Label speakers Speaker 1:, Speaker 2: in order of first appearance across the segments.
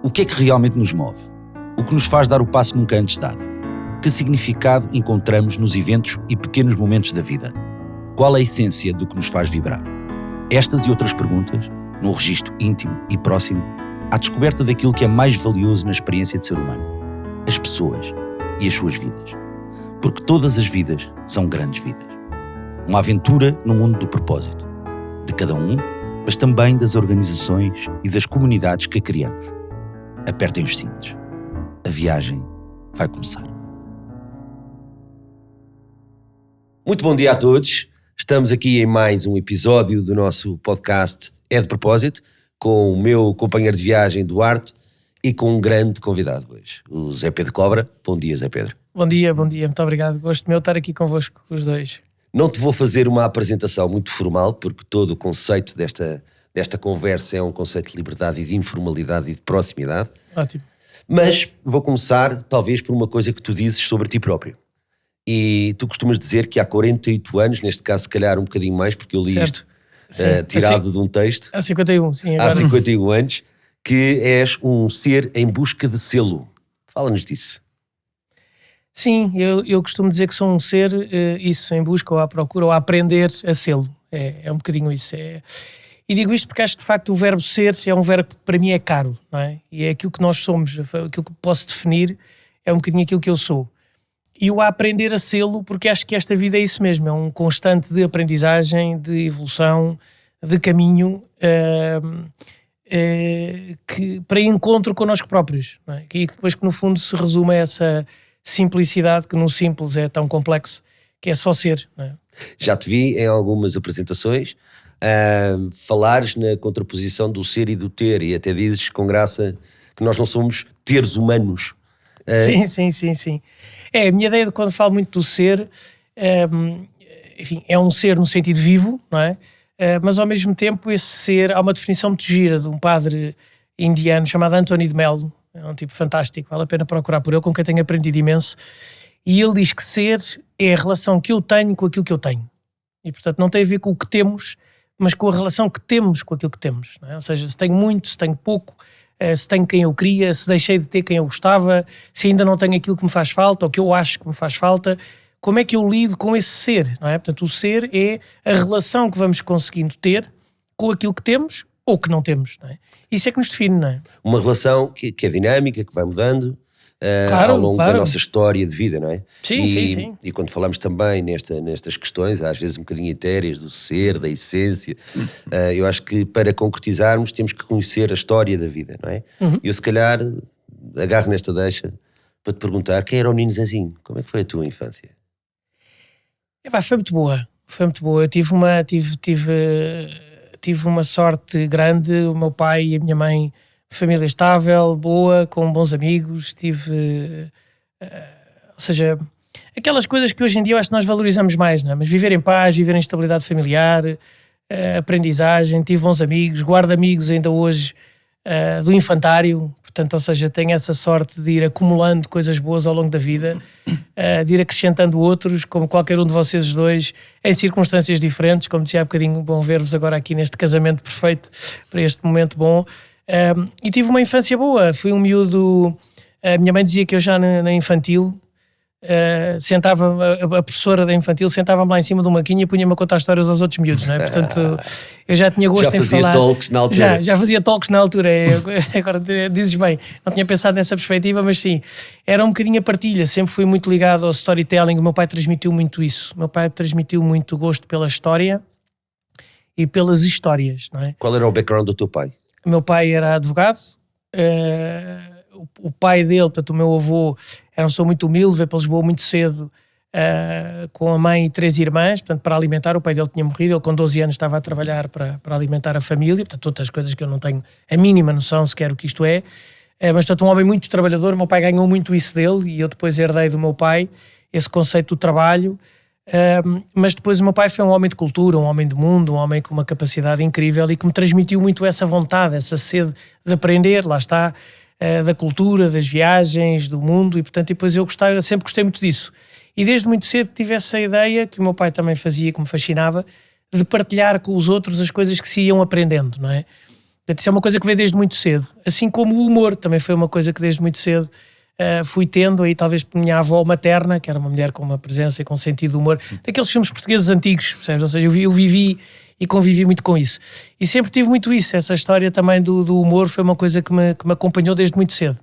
Speaker 1: O que é que realmente nos move? O que nos faz dar o passo nunca antes dado? Que significado encontramos nos eventos e pequenos momentos da vida? Qual a essência do que nos faz vibrar? Estas e outras perguntas, num registro íntimo e próximo, à descoberta daquilo que é mais valioso na experiência de ser humano: as pessoas e as suas vidas. Porque todas as vidas são grandes vidas. Uma aventura no mundo do propósito, de cada um, mas também das organizações e das comunidades que criamos. Apertem os cintos. A viagem vai começar.
Speaker 2: Muito bom dia a todos. Estamos aqui em mais um episódio do nosso podcast É de Propósito, com o meu companheiro de viagem, Duarte, e com um grande convidado hoje, o Zé Pedro Cobra. Bom dia, Zé Pedro.
Speaker 3: Bom dia, muito obrigado. Gosto meu de estar aqui convosco, os dois.
Speaker 2: Não te vou fazer uma apresentação muito formal, porque todo o conceito desta conversa é um conceito de liberdade e de informalidade e de proximidade.
Speaker 3: Ótimo.
Speaker 2: Mas vou começar, talvez, por uma coisa que tu dizes sobre ti próprio. E tu costumas dizer que há 48 anos, neste caso se calhar um bocadinho mais, porque eu li
Speaker 3: Certo.
Speaker 2: isto tirado de um texto.
Speaker 3: Há 51, sim. Agora.
Speaker 2: Há 51 anos, que és um ser em busca de selo. Fala-nos disso.
Speaker 3: Sim, eu costumo dizer que sou um ser, isso, em busca ou à procura ou a aprender a sê-lo. É um bocadinho isso. E digo isto porque acho que de facto o verbo ser é um verbo que para mim é caro, não é? E é aquilo que nós somos, aquilo que posso definir é um bocadinho aquilo que eu sou. E o a aprender a sê-lo, porque acho que esta vida é isso mesmo, é um constante de aprendizagem, de evolução, de caminho, que, para encontro connosco próprios, não é? E depois que no fundo se resume a essa simplicidade, que no simples é tão complexo, que é só ser, não é?
Speaker 2: Já te vi em algumas apresentações falares na contraposição do ser e do ter, e até dizes com graça que nós não somos teres humanos.
Speaker 3: Sim. A minha ideia de quando falo muito do ser, enfim, é um ser no sentido vivo, não é? Mas ao mesmo tempo esse ser, há uma definição muito gira de um padre indiano chamado Anthony de Mello, é um tipo fantástico, vale a pena procurar por ele, com quem tenho aprendido imenso, e ele diz que ser é a relação que eu tenho com aquilo que eu tenho, e portanto não tem a ver com o que temos, mas com a relação que temos com aquilo que temos, não é? Ou seja, se tenho muito, se tenho pouco, se tenho quem eu queria, se deixei de ter quem eu gostava, se ainda não tenho aquilo que me faz falta, ou que eu acho que me faz falta, como é que eu lido com esse ser, não é? Portanto, o ser é a relação que vamos conseguindo ter com aquilo que temos ou que não temos, não é? Isso é que nos define, não é?
Speaker 2: Uma relação que é dinâmica, que vai mudando
Speaker 3: Claro,
Speaker 2: ao longo
Speaker 3: claro.
Speaker 2: da nossa história de vida, não é?
Speaker 3: Sim.
Speaker 2: E quando falamos também nestas questões, às vezes um bocadinho etéreas, do ser, da essência, eu acho que para concretizarmos temos que conhecer a história da vida, não é? E eu se calhar agarro nesta deixa para te perguntar: quem era o menino Zezinho? Como é que foi a tua infância?
Speaker 3: Foi muito boa. Eu tive uma sorte grande. O meu pai e a minha mãe, família estável, boa, com bons amigos. Ou seja, aquelas coisas que hoje em dia eu acho que nós valorizamos mais, não é? Mas viver em paz, viver em estabilidade familiar, aprendizagem, tive bons amigos, guardo amigos ainda hoje do infantário. Portanto, ou seja, tenho essa sorte de ir acumulando coisas boas ao longo da vida, de ir acrescentando outros, como qualquer um de vocês dois, em circunstâncias diferentes. Como dizia há bocadinho, bom ver-vos agora aqui neste casamento perfeito, para este momento bom. E tive uma infância boa, fui um miúdo. A minha mãe dizia que eu já na infantil, a professora da infantil sentava-me lá em cima de uma maquinha e punha-me a contar histórias aos outros miúdos, não é? Portanto, eu já tinha gosto em falar.
Speaker 2: Já fazias talks na altura?
Speaker 3: Já fazia talks na altura. Agora dizes bem, não tinha pensado nessa perspectiva, mas sim, era um bocadinho a partilha. Sempre fui muito ligado ao storytelling. O meu pai transmitiu muito isso. O meu pai transmitiu muito gosto pela história e pelas histórias, não é?
Speaker 2: Qual era o background do teu pai?
Speaker 3: O meu pai era advogado. O pai dele, portanto o meu avô, era uma pessoa muito humilde, veio para Lisboa muito cedo, com a mãe e 3 irmãs, portanto para alimentar. O pai dele tinha morrido, ele com 12 anos estava a trabalhar para alimentar a família, portanto outras coisas que eu não tenho a mínima noção sequer o que isto é, mas portanto um homem muito trabalhador. O meu pai ganhou muito isso dele e eu depois herdei do meu pai esse conceito do trabalho. Mas depois o meu pai foi um homem de cultura, um homem de mundo, um homem com uma capacidade incrível e que me transmitiu muito essa vontade, essa sede de aprender, lá está, da cultura, das viagens, do mundo, e portanto depois eu sempre gostei muito disso. E desde muito cedo tive essa ideia, que o meu pai também fazia, que me fascinava, de partilhar com os outros as coisas que se iam aprendendo, não é? Portanto, isso é uma coisa que veio desde muito cedo. Assim como o humor também foi uma coisa que desde muito cedo fui tendo, aí talvez por minha avó materna, que era uma mulher com uma presença e com um sentido de humor, daqueles filmes portugueses antigos, percebes? Ou seja, eu vivi e convivi muito com isso. E sempre tive muito isso, essa história também do humor foi uma coisa que me acompanhou desde muito cedo.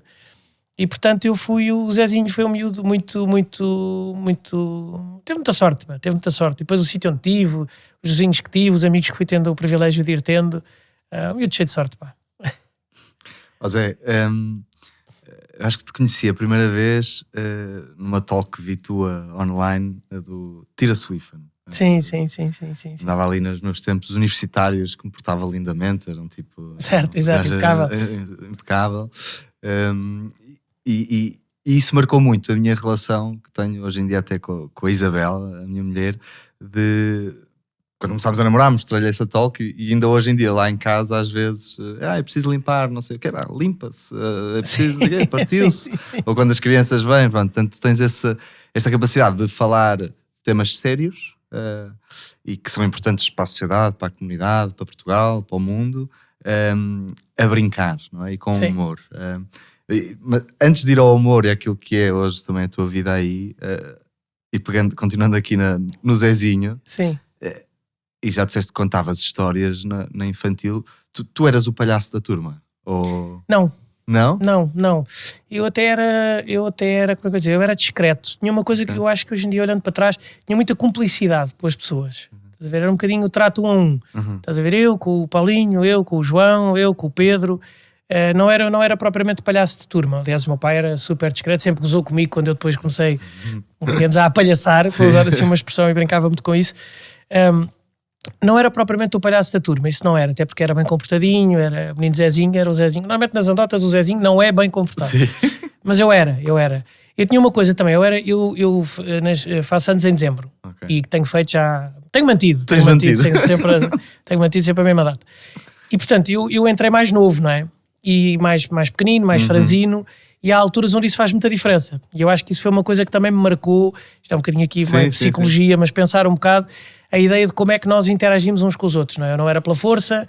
Speaker 3: E portanto o Zezinho foi um miúdo muito... Teve muita sorte, teve muita sorte. E depois o sítio onde tive, os vizinhos que tive, os amigos que fui tendo o privilégio de ir tendo, um miúdo cheio de sorte, pá.
Speaker 4: Zé, acho que te conheci a primeira vez numa talk que vi tua online do Tira Swift.
Speaker 3: Sim.
Speaker 4: Andava ali nos meus tempos universitários, que me portava lindamente, era um tipo...
Speaker 3: Certo, exato, impecável.
Speaker 4: Impecável. E isso marcou muito a minha relação que tenho hoje em dia até com a Isabel, a minha mulher, de... Quando começámos a namorar, mostrei-lhe essa talk e ainda hoje em dia lá em casa às vezes é preciso limpar, não sei o que, limpa-se, é preciso, partiu-se. Ou quando as crianças vêm, pronto, portanto tens esta capacidade de falar temas sérios e que são importantes para a sociedade, para a comunidade, para Portugal, para o mundo, a brincar, não é? E com humor. Mas antes de ir ao humor e àquilo que é hoje também a tua vida aí, e continuando aqui no Zezinho,
Speaker 3: sim.
Speaker 4: E já disseste que contavas histórias na infantil, tu eras o palhaço da turma? Ou...
Speaker 3: Não.
Speaker 4: Não?
Speaker 3: Não. Eu até era, como é que eu dizer, eu era discreto. Tinha uma coisa que eu acho que hoje em dia, olhando para trás, tinha muita cumplicidade com as pessoas. Estás a ver? Era um bocadinho o trato 1 a 1. Estás a ver? Eu com o Paulinho, eu com o João, eu com o Pedro. Não era propriamente palhaço de turma. Aliás, o meu pai era super discreto, sempre gozou comigo quando eu depois comecei, digamos, a apalhaçar, para usar assim uma expressão, e brincava muito com isso. Não era propriamente o palhaço da turma, isso não era, até porque era bem comportadinho, era o menino Zezinho, era o Zezinho. Normalmente nas anedotas o Zezinho não é bem comportado. Sim. Mas eu era. Eu tinha uma coisa também, eu faço anos em dezembro, e tenho feito já, tenho mantido sempre a mesma data. E portanto, eu entrei mais novo, não é? E mais pequenino, mais franzino, e há alturas onde isso faz muita diferença. E eu acho que isso foi uma coisa que também me marcou, isto é um bocadinho aqui uma psicologia, mas pensar um bocado a ideia de como é que nós interagimos uns com os outros, não é? Eu não era pela força,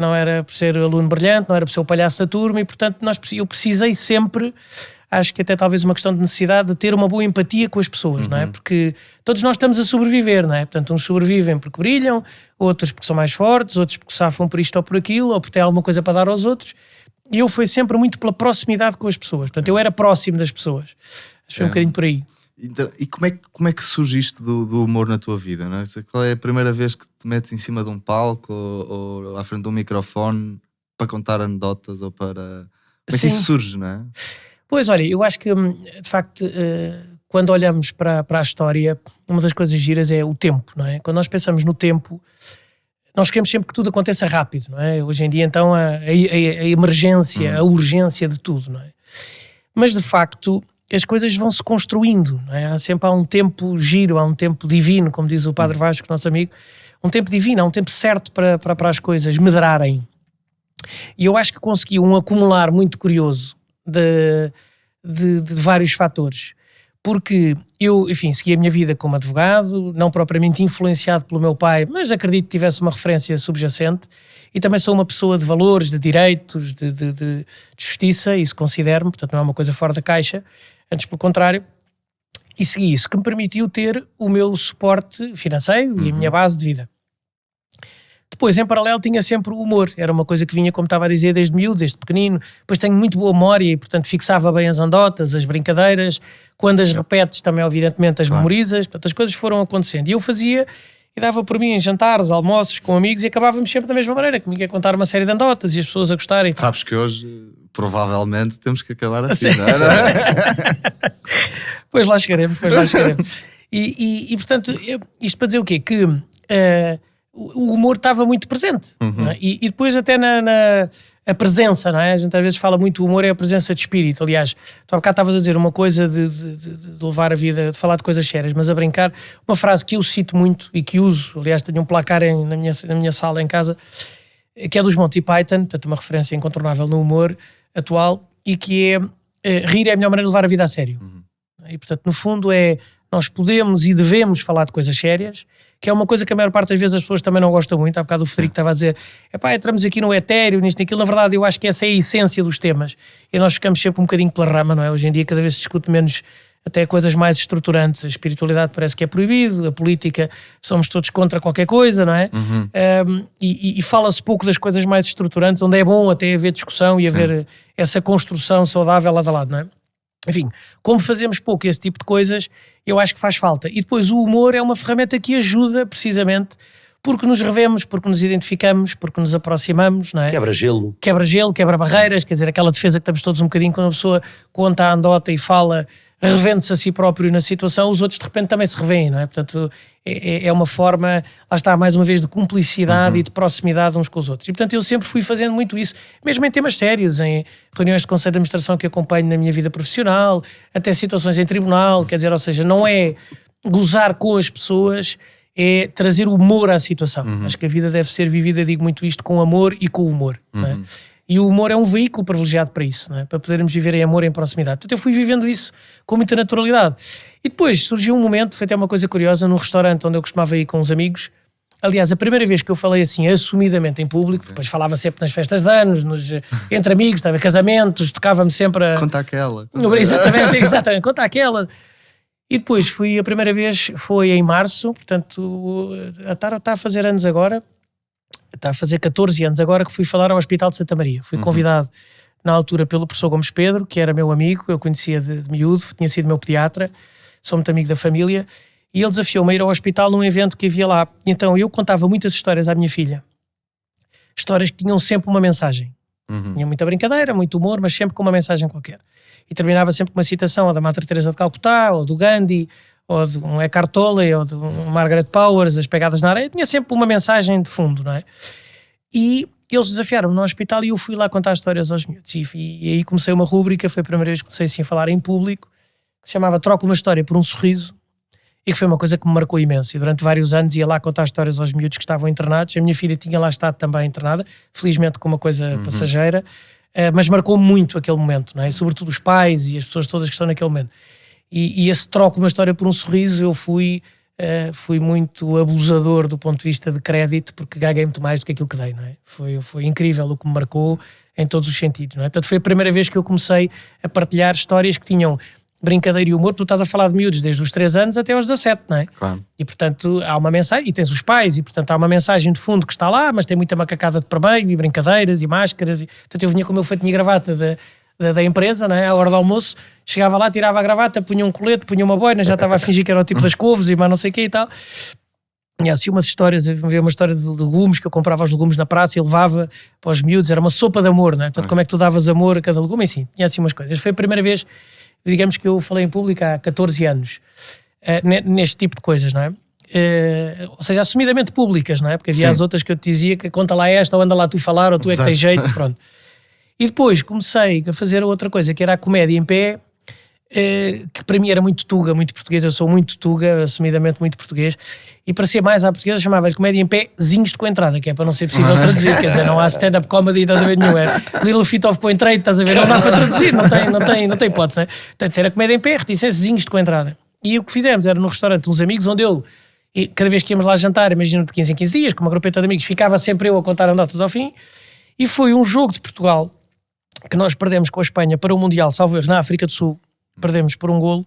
Speaker 3: não era por ser aluno brilhante, não era por ser o palhaço da turma, e portanto eu precisei sempre, acho que até talvez uma questão de necessidade de ter uma boa empatia com as pessoas, não é? Porque todos nós estamos a sobreviver, não é? Portanto, uns sobrevivem porque brilham, outros porque são mais fortes, outros porque safam por isto ou por aquilo, ou porque têm alguma coisa para dar aos outros. E eu fui sempre muito pela proximidade com as pessoas. Portanto, eu era próximo das pessoas. Acho que foi um bocadinho por aí.
Speaker 4: Então, e como é que surge isto do humor na tua vida? Não é? Qual é a primeira vez que te metes em cima de um palco ou à frente de um microfone para contar anedotas ou para... Como é que isso surge, não é?
Speaker 3: Pois, olha, eu acho que, de facto, quando olhamos para a história, uma das coisas giras é o tempo, não é? Quando nós pensamos no tempo, nós queremos sempre que tudo aconteça rápido, não é? Hoje em dia, então, a emergência, a urgência de tudo, não é? Mas, de facto, as coisas vão se construindo, não é? Há um tempo giro, há um tempo divino, como diz o Padre Vasco, nosso amigo, um tempo divino, há um tempo certo para as coisas medrarem. E eu acho que consegui um acumular muito curioso de vários fatores. Porque eu, enfim, segui a minha vida como advogado, não propriamente influenciado pelo meu pai, mas acredito que tivesse uma referência subjacente, e também sou uma pessoa de valores, de direitos, de justiça, isso considero-me, portanto não é uma coisa fora da caixa, antes pelo contrário, e segui isso, que me permitiu ter o meu suporte financeiro e a minha base de vida. Depois, em paralelo, tinha sempre o humor. Era uma coisa que vinha, como estava a dizer, desde miúdo, desde pequenino. Depois tenho muito boa memória e, portanto, fixava bem as anedotas, as brincadeiras. Quando as repetes, também, evidentemente, as memorizas. Portanto, as coisas foram acontecendo. E eu fazia e dava por mim em jantares, almoços com amigos, e acabávamos sempre da mesma maneira, comigo a contar uma série de anedotas e as pessoas a gostarem.
Speaker 4: Sabes que hoje, provavelmente, temos que acabar assim, não é?
Speaker 3: Pois lá chegaremos. E portanto, isto para dizer o quê? Que... o humor estava muito presente, não é? E depois até a presença, não é? A gente às vezes fala muito, o humor é a presença de espírito. Aliás, tu há bocado estavas a dizer uma coisa de levar a vida, de falar de coisas sérias, mas a brincar, uma frase que eu cito muito e que uso, aliás tenho um placar na minha sala em casa, que é dos Monty Python, portanto uma referência incontornável no humor atual, e que é rir é a melhor maneira de levar a vida a sério. E portanto no fundo nós podemos e devemos falar de coisas sérias, que é uma coisa que a maior parte das vezes as pessoas também não gostam muito. Há bocado o Frederico estava a dizer, entramos aqui no etéreo, nisto e naquilo. Na verdade, eu acho que essa é a essência dos temas. E nós ficamos sempre um bocadinho pela rama, não é? Hoje em dia cada vez se discute menos até coisas mais estruturantes. A espiritualidade parece que é proibido, a política somos todos contra qualquer coisa, não é? E fala-se pouco das coisas mais estruturantes, onde é bom até haver discussão e haver essa construção saudável lado a lado, não é? Enfim, como fazemos pouco esse tipo de coisas, eu acho que faz falta. E depois o humor é uma ferramenta que ajuda precisamente porque nos revemos, porque nos identificamos, porque nos aproximamos, não é?
Speaker 2: Quebra gelo,
Speaker 3: quebra barreiras, quer dizer, aquela defesa que estamos todos um bocadinho quando a pessoa conta a andota e fala, revende-se a si próprio na situação, os outros de repente também se revêem, não é? Portanto, é uma forma, lá está, mais uma vez, de cumplicidade e de proximidade uns com os outros. E portanto eu sempre fui fazendo muito isso, mesmo em temas sérios, em reuniões de conselho de administração que acompanho na minha vida profissional, até situações em tribunal, quer dizer, ou seja, não é gozar com as pessoas, é trazer humor à situação. Acho que a vida deve ser vivida, digo muito isto, com amor e com humor, não é? E o humor é um veículo privilegiado para isso, não é? Para podermos viver em amor e em proximidade. Portanto, eu fui vivendo isso com muita naturalidade. E depois surgiu um momento, foi até uma coisa curiosa, num restaurante onde eu costumava ir com uns amigos. Aliás, a primeira vez que eu falei assim, assumidamente em público, depois falava sempre nas festas de anos, entre amigos, casamentos, tocava-me sempre a...
Speaker 4: Conta aquela.
Speaker 3: Exatamente, conta aquela. E depois a primeira vez foi em março, portanto, está a fazer anos agora, está a fazer 14 anos agora que fui falar ao Hospital de Santa Maria. Fui convidado na altura pelo professor Gomes Pedro, que era meu amigo, eu conhecia de miúdo, tinha sido meu pediatra, sou muito amigo da família, e ele desafiou-me a ir ao hospital num evento que havia lá. E então eu contava muitas histórias à minha filha. Histórias que tinham sempre uma mensagem. Tinha muita brincadeira, muito humor, mas sempre com uma mensagem qualquer. E terminava sempre com uma citação ou da Madre Teresa de Calcutá, ou do Gandhi, ou de um Eckhart Tolle, ou de um Margaret Powers, As Pegadas na Areia. Tinha sempre uma mensagem de fundo, não é? E eles desafiaram-me no hospital e eu fui lá contar histórias aos miúdos. E aí comecei uma rúbrica, foi a primeira vez que comecei assim a falar em público, que se chamava Troca uma História por um Sorriso, e que foi uma coisa que me marcou imenso. E durante vários anos ia lá contar histórias aos miúdos que estavam internados. A minha filha tinha lá estado também internada, felizmente com uma coisa passageira, mas marcou muito aquele momento, não é? E sobretudo os pais e as pessoas todas que estão naquele momento. E esse Troca uma História por um Sorriso, eu fui muito abusador do ponto de vista de crédito, porque ganhei muito mais do que aquilo que dei, não é? Foi incrível o que me marcou em todos os sentidos, não é? Portanto, foi a primeira vez que eu comecei a partilhar histórias que tinham brincadeira e humor. Tu estás a falar de miúdos desde os 3 anos até aos 17, não é?
Speaker 4: Claro.
Speaker 3: E portanto há uma mensagem, e tens os pais, e portanto há uma mensagem de fundo que está lá, mas tem muita macacada de permeio, e brincadeiras, e máscaras, e portanto eu vinha com o meu fatinho e gravata da empresa, não é? À hora do almoço, chegava lá, tirava a gravata, punha um colete, punha uma boina, já estava a fingir que era o tipo das couves e mais não sei o que e tal. E assim umas histórias, havia uma história de legumes, que eu comprava os legumes na praça e levava para os miúdos, era uma sopa de amor, não é? Portanto, como é que tu davas amor a cada legume? Assim, tinha assim umas coisas. Foi a primeira vez, digamos, que eu falei em público há 14 anos, neste tipo de coisas, não é? Ou seja, assumidamente públicas, não é? Porque havia as outras que eu te dizia que conta lá esta, ou anda lá tu falar, ou tu é que tens jeito, pronto. E depois comecei a fazer outra coisa, que era a comédia em pé, que para mim era muito tuga, muito português. Eu sou muito tuga, assumidamente muito português, e para ser mais à portuguesa chamava-lhe comédia em pé, zinhos de coentrada, que é para não ser possível traduzir, quer dizer, não há stand-up comedy, estás a ver, nenhum, é Little Feet of Coentrade, estás a ver, não dá para traduzir, não tem hipótese, né? Portanto, era comédia em pé, reticência, zinhos de coentrada. E o que fizemos era no restaurante uns amigos, onde eu, cada vez que íamos lá jantar, imagino de 15 em 15 dias, com uma grupeta de amigos, ficava sempre eu a contar anedotas ao fim, e foi um jogo de Portugal que nós perdemos com a Espanha para o Mundial, salvo erro, na África do Sul, perdemos por 1 golo,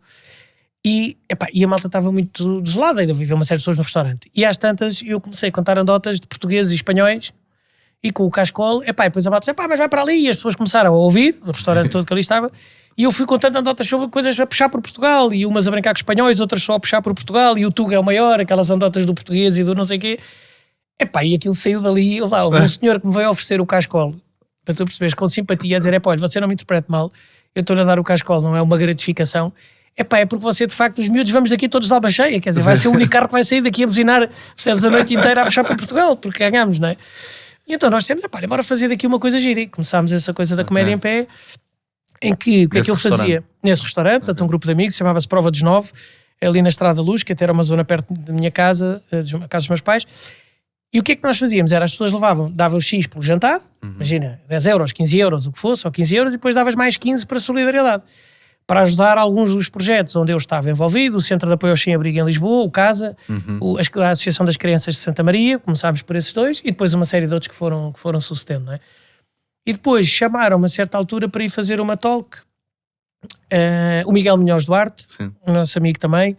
Speaker 3: e a malta estava muito desolada, ainda vivia uma série de pessoas no restaurante. E às tantas eu comecei a contar anedotas de portugueses e espanhóis, e com o cascol, e depois a malta disse, mas vai para ali, e as pessoas começaram a ouvir, no restaurante todo que ali estava, e eu fui contando anedotas sobre coisas a puxar por Portugal, e umas a brincar com espanhóis, outras só a puxar por Portugal, e o Tuga é o maior, aquelas anedotas do português e do não sei o quê. E aquilo saiu dali, houve um senhor que me veio oferecer o cascol, para tu perceberes, com simpatia, a dizer, olha, você não me interprete mal, eu estou a dar o cascol, não é uma gratificação, é porque você, de facto, os miúdos, vamos daqui todos de alma cheia, quer dizer, vai ser o único carro que vai sair daqui a buzinar, percebes, a noite inteira a puxar para Portugal, porque ganhamos, não é? E então nós dissemos, bora fazer daqui uma coisa gira, e começámos essa coisa da comédia em pé, em que, o que é que ele fazia? Nesse restaurante, portanto, um grupo de amigos, chamava-se Prova dos 9, ali na Estrada da Luz, que até era uma zona perto da minha casa, da casa dos meus pais. E o que é que nós fazíamos? Era, as pessoas davam X pelo jantar, imagina, 10 euros, 15 euros, o que fosse, ou 15 euros, e depois davas mais 15 para solidariedade. para ajudar alguns dos projetos onde eu estava envolvido, o Centro de Apoio ao Sem-Abrigo em Lisboa, o CASA, a Associação das Crianças de Santa Maria, começámos por esses dois, e depois uma série de outros que foram sucedendo, não é? E depois chamaram-me a certa altura para ir fazer uma talk, o Miguel Munhoz Duarte, o nosso amigo também,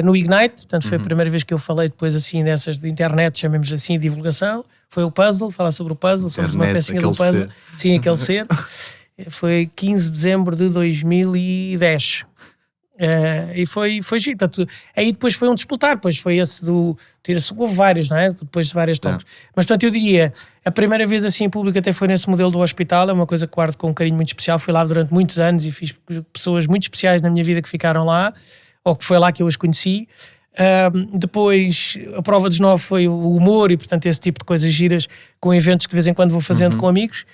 Speaker 3: no Ignite, portanto foi a primeira vez que eu falei depois assim dessas de internet, chamemos assim, de divulgação, foi o Puzzle, falar sobre o Puzzle, somos uma pecinha do Puzzle, ser. Sim, aquele ser. Foi 15 de dezembro de 2010. E foi giro. Portanto, aí depois foi um disputar, depois foi esse do... Houve vários, não é? Depois de várias talks. Mas portanto eu diria, a primeira vez assim em público até foi nesse modelo do hospital, é uma coisa que guardo com um carinho muito especial. Fui lá durante muitos anos e fiz pessoas muito especiais na minha vida que ficaram lá, ou que foi lá que eu as conheci. Depois a prova dos 9 foi o humor e portanto esse tipo de coisas giras com eventos que de vez em quando vou fazendo com amigos.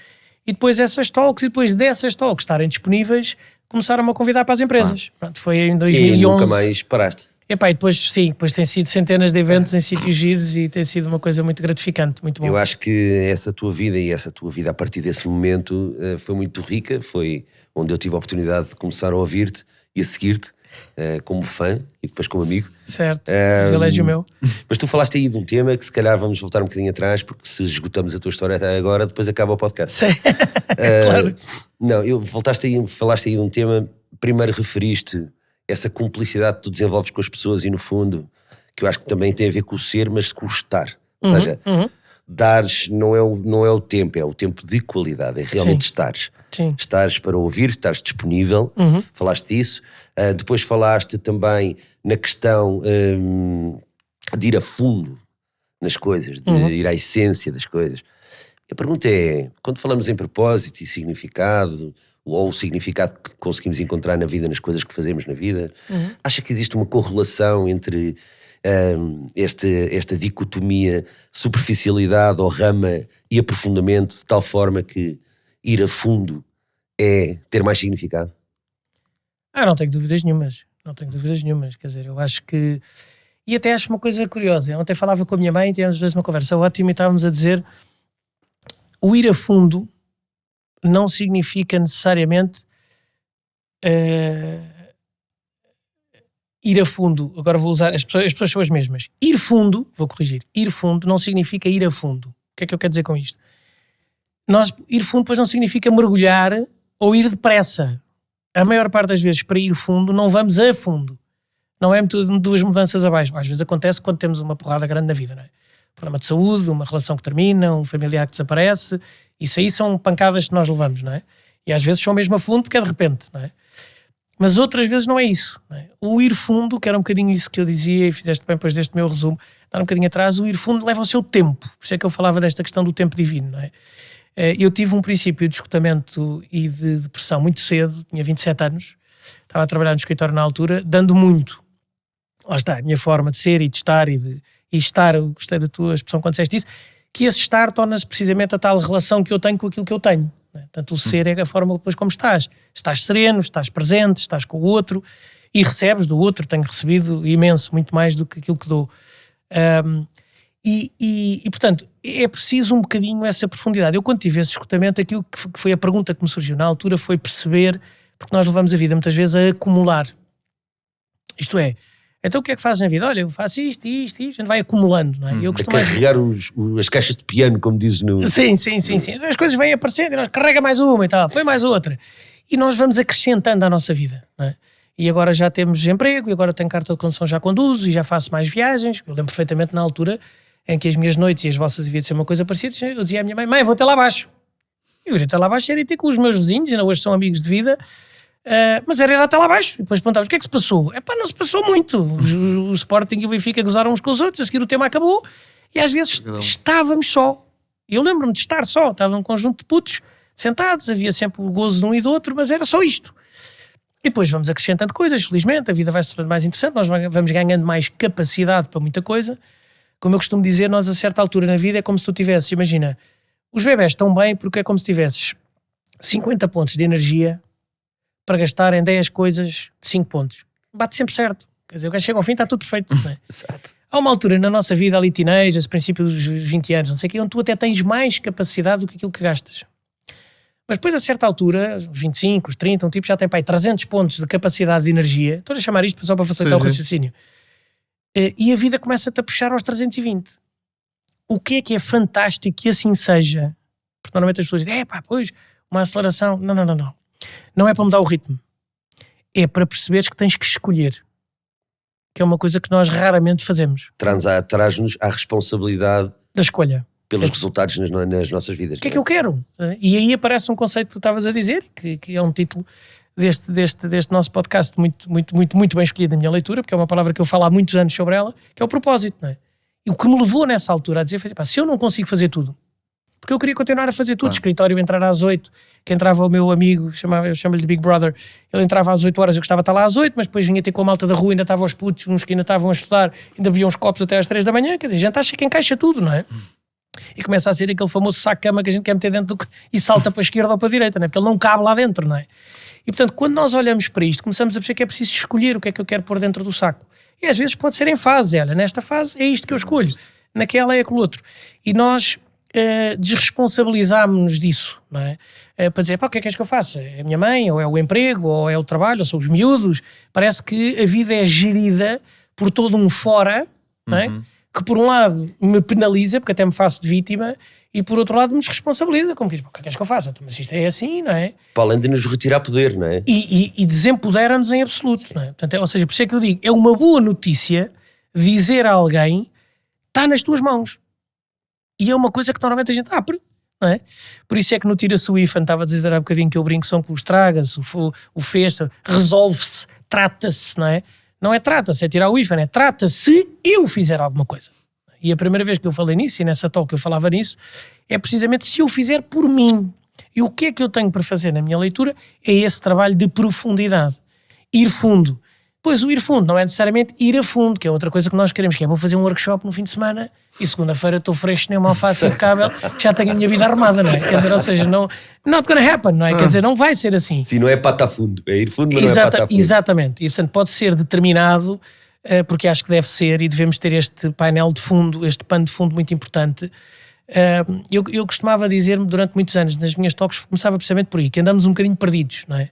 Speaker 3: E depois essas talks, e depois dessas talks estarem disponíveis, começaram-me a convidar para as empresas. Pronto, foi em 2011.
Speaker 2: E nunca mais paraste?
Speaker 3: E depois sim, depois tem sido centenas de eventos em sítios giros e tem sido uma coisa muito gratificante, muito bom.
Speaker 2: Eu acho que essa tua vida a partir desse momento foi muito rica, foi onde eu tive a oportunidade de começar a ouvir-te e a seguir-te como fã e depois como amigo.
Speaker 3: Certo, privilégio meu.
Speaker 2: Mas tu falaste aí de um tema que se calhar vamos voltar um bocadinho atrás, porque se esgotamos a tua história até agora, depois acaba o podcast.
Speaker 3: Sim, claro.
Speaker 2: Não, falaste aí de um tema, primeiro referiste essa cumplicidade que tu desenvolves com as pessoas e no fundo, que eu acho que também tem a ver com o ser, mas com o estar. Ou seja, dares não é o tempo, é o tempo de qualidade, é realmente estares.
Speaker 3: Sim.
Speaker 2: Estares para ouvir, estares disponível, falaste disso. Depois falaste também na questão de ir a fundo nas coisas, de ir à essência das coisas. A pergunta é, quando falamos em propósito e significado, ou o significado que conseguimos encontrar na vida, nas coisas que fazemos na vida, acha que existe uma correlação entre esta dicotomia superficialidade ou rama e aprofundamento, de tal forma que ir a fundo é ter mais significado?
Speaker 3: Não tenho dúvidas nenhumas. Quer dizer, eu acho que... E até acho uma coisa curiosa. Ontem falava com a minha mãe e tivemos uma conversa ótima e estávamos a dizer o ir a fundo não significa necessariamente ir a fundo. Agora vou usar... As pessoas são as mesmas. Ir fundo, vou corrigir, ir fundo não significa ir a fundo. O que é que eu quero dizer com isto? Ir fundo depois não significa mergulhar ou ir depressa. A maior parte das vezes, para ir fundo, não vamos a fundo. Não é duas mudanças abaixo. Às vezes acontece quando temos uma porrada grande na vida, não é? Problema de saúde, uma relação que termina, um familiar que desaparece. Isso aí são pancadas que nós levamos, não é? E às vezes são mesmo a fundo porque é de repente, não é? Mas outras vezes não é isso, não é? O ir fundo, que era um bocadinho isso que eu dizia, e fizeste bem depois deste meu resumo, dar um bocadinho atrás, o ir fundo leva o seu tempo. Por isso é que eu falava desta questão do tempo divino, não é? Eu tive um princípio de esgotamento e de depressão muito cedo, tinha 27 anos, estava a trabalhar no escritório na altura, dando muito. Lá está, a minha forma de ser e de estar e estar, eu gostei da tua expressão quando disseste isso, que esse estar torna-se precisamente a tal relação que eu tenho com aquilo que eu tenho. Né? Portanto, o ser é a forma depois como estás. Estás sereno, estás presente, estás com o outro e recebes do outro. Tenho recebido imenso, muito mais do que aquilo que dou. Portanto, é preciso um bocadinho essa profundidade. Eu, quando tive esse escutamento, aquilo que foi a pergunta que me surgiu na altura foi perceber, porque nós levamos a vida muitas vezes a acumular. Isto é, então o que é que fazes na vida? Olha, eu faço isto, a gente vai acumulando, não é? Eu costumo
Speaker 2: carregar as caixas de piano, como dizes no...
Speaker 3: Sim. As coisas vêm aparecendo e nós carrega mais uma e tal, põe mais outra. E nós vamos acrescentando à nossa vida, não é? E agora já temos emprego, e agora tenho carta de condução, já conduzo, e já faço mais viagens. Eu lembro perfeitamente na altura em que as minhas noites e as vossas deviam ser uma coisa parecida, eu dizia à minha mãe, vou até lá abaixo. E eu ia até lá abaixo, era ir ter com os meus vizinhos, ainda hoje são amigos de vida, mas era ir até lá abaixo. E depois perguntava, o que é que se passou? Não se passou muito. O Sporting e o Benfica gozaram uns com os outros, a seguir o tema acabou, e às vezes estávamos só. Eu lembro-me de estar só, estava um conjunto de putos sentados, havia sempre o gozo de um e do outro, mas era só isto. E depois vamos acrescentando coisas, felizmente, a vida vai se tornando mais interessante, nós vamos ganhando mais capacidade para muita coisa. Como eu costumo dizer, nós a certa altura na vida é como se tu tivesses, imagina, os bebés estão bem porque é como se tivesses 50 pontos de energia para gastar em 10 coisas de 5 pontos. Bate sempre certo. Quer dizer, o gajo chega ao fim, está tudo perfeito. Não é?
Speaker 2: Exato. Há
Speaker 3: uma altura na nossa vida, ali teenagers, princípio dos 20 anos, não sei o quê, onde tu até tens mais capacidade do que aquilo que gastas. Mas depois, a certa altura, os 25, os 30, um tipo já tem para aí 300 pontos de capacidade de energia. Estou a chamar isto só para facilitar o raciocínio. E a vida começa-te a puxar aos 320. O que é fantástico que assim seja? Porque normalmente as pessoas dizem, pois, uma aceleração. Não. Não é para mudar o ritmo. É para perceberes que tens que escolher. Que é uma coisa que nós raramente fazemos.
Speaker 2: Traz-nos a responsabilidade
Speaker 3: da escolha.
Speaker 2: Pelos resultados nas nossas vidas.
Speaker 3: O que é que eu quero? E aí aparece um conceito que tu estavas a dizer, que é um título deste nosso podcast muito bem escolhido na minha leitura, porque é uma palavra que eu falo há muitos anos sobre ela, que é o propósito, não é? E o que me levou nessa altura a dizer foi, se eu não consigo fazer tudo, porque eu queria continuar a fazer tudo, escritório entrar às 8, que entrava o meu amigo, eu chamo-lhe de Big Brother, ele entrava às 8 horas, eu gostava de estar lá às 8, mas depois vinha ter com a malta da rua, ainda estavam os putos, uns que ainda estavam a estudar, ainda bebiam uns copos até às 3 da manhã, quer dizer, a gente acha que encaixa tudo, não é? E começa a ser aquele famoso saco-cama que a gente quer meter dentro e salta para a esquerda ou para a direita, não é? Porque ele não cabe lá dentro, não é? E portanto, quando nós olhamos para isto, começamos a perceber que é preciso escolher o que é que eu quero pôr dentro do saco. E às vezes pode ser em fase, olha, nesta fase é isto que eu escolho, naquela é aquele outro. E nós desresponsabilizámos-nos disso, não é? Para dizer, o que é que és que eu faço? É a minha mãe, ou é o emprego, ou é o trabalho, ou são os miúdos. Parece que a vida é gerida por todo um fora, não é? Que por um lado me penaliza, porque até me faço de vítima, e por outro lado me desresponsabiliza, como que diz, o que queres que eu faça? Mas isto é assim, não é?
Speaker 2: Para além de nos retirar poder, não é?
Speaker 3: E desempodera-nos em absoluto, não é? Portanto, ou seja, por isso é que eu digo, é uma boa notícia dizer a alguém, está nas tuas mãos. E é uma coisa que normalmente a gente abre, não é? Por isso é que no Tira-se o IFAN, estava a dizer há bocadinho que eu brinco, são com os traga-se, o fez-se, resolve-se, trata-se, não é? Não é trata-se, é tirar o IFAN, é trata-se eu fizer alguma coisa. E a primeira vez que eu falei nisso, e nessa talk eu falava nisso, é precisamente se eu fizer por mim. E o que é que eu tenho para fazer na minha leitura é esse trabalho de profundidade. Ir fundo. Pois o ir fundo não é necessariamente ir a fundo, que é outra coisa que nós queremos, que é vou fazer um workshop no fim de semana e segunda-feira estou fresco, nem uma alface impecável, já tenho a minha vida arrumada, não é? Quer dizer, ou seja, não, not gonna happen, não é? Quer dizer, não vai ser assim.
Speaker 2: Sim, não é pata a fundo, é ir fundo, mas não é pata a fundo.
Speaker 3: Exatamente, e portanto pode ser determinado, porque acho que deve ser, e devemos ter este painel de fundo, este pano de fundo muito importante. Eu costumava dizer-me durante muitos anos, nas minhas talks, começava precisamente por aí, que andamos um bocadinho perdidos, não é?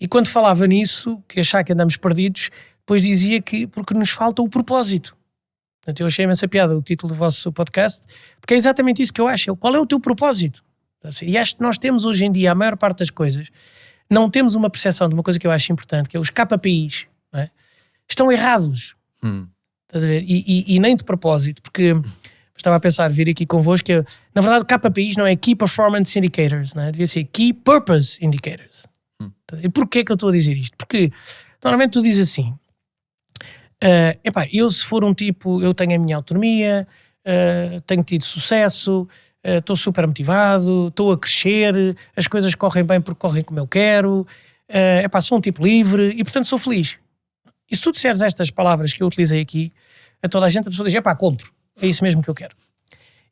Speaker 3: E quando falava nisso, que achar que andamos perdidos, depois dizia que porque nos falta o propósito. Portanto, eu achei imensa piada o título do vosso podcast, porque é exatamente isso que eu acho. Qual é o teu propósito? E acho que nós temos hoje em dia, a maior parte das coisas, não temos uma percepção de uma coisa que eu acho importante, que é os KPIs, não é? Estão errados. Estás a ver? E nem de propósito, porque estava a pensar, vir aqui convosco, que na verdade o KPIs não é Key Performance Indicators, não é? Devia ser Key Purpose Indicators. E porquê que eu estou a dizer isto? Porque normalmente tu dizes assim, eu se for um tipo, eu tenho a minha autonomia, tenho tido sucesso, estou super motivado, estou a crescer, as coisas correm bem porque correm como eu quero, sou um tipo livre e portanto sou feliz. E se tu disseres estas palavras que eu utilizei aqui, a toda a gente, a pessoa diz, compro, é isso mesmo que eu quero.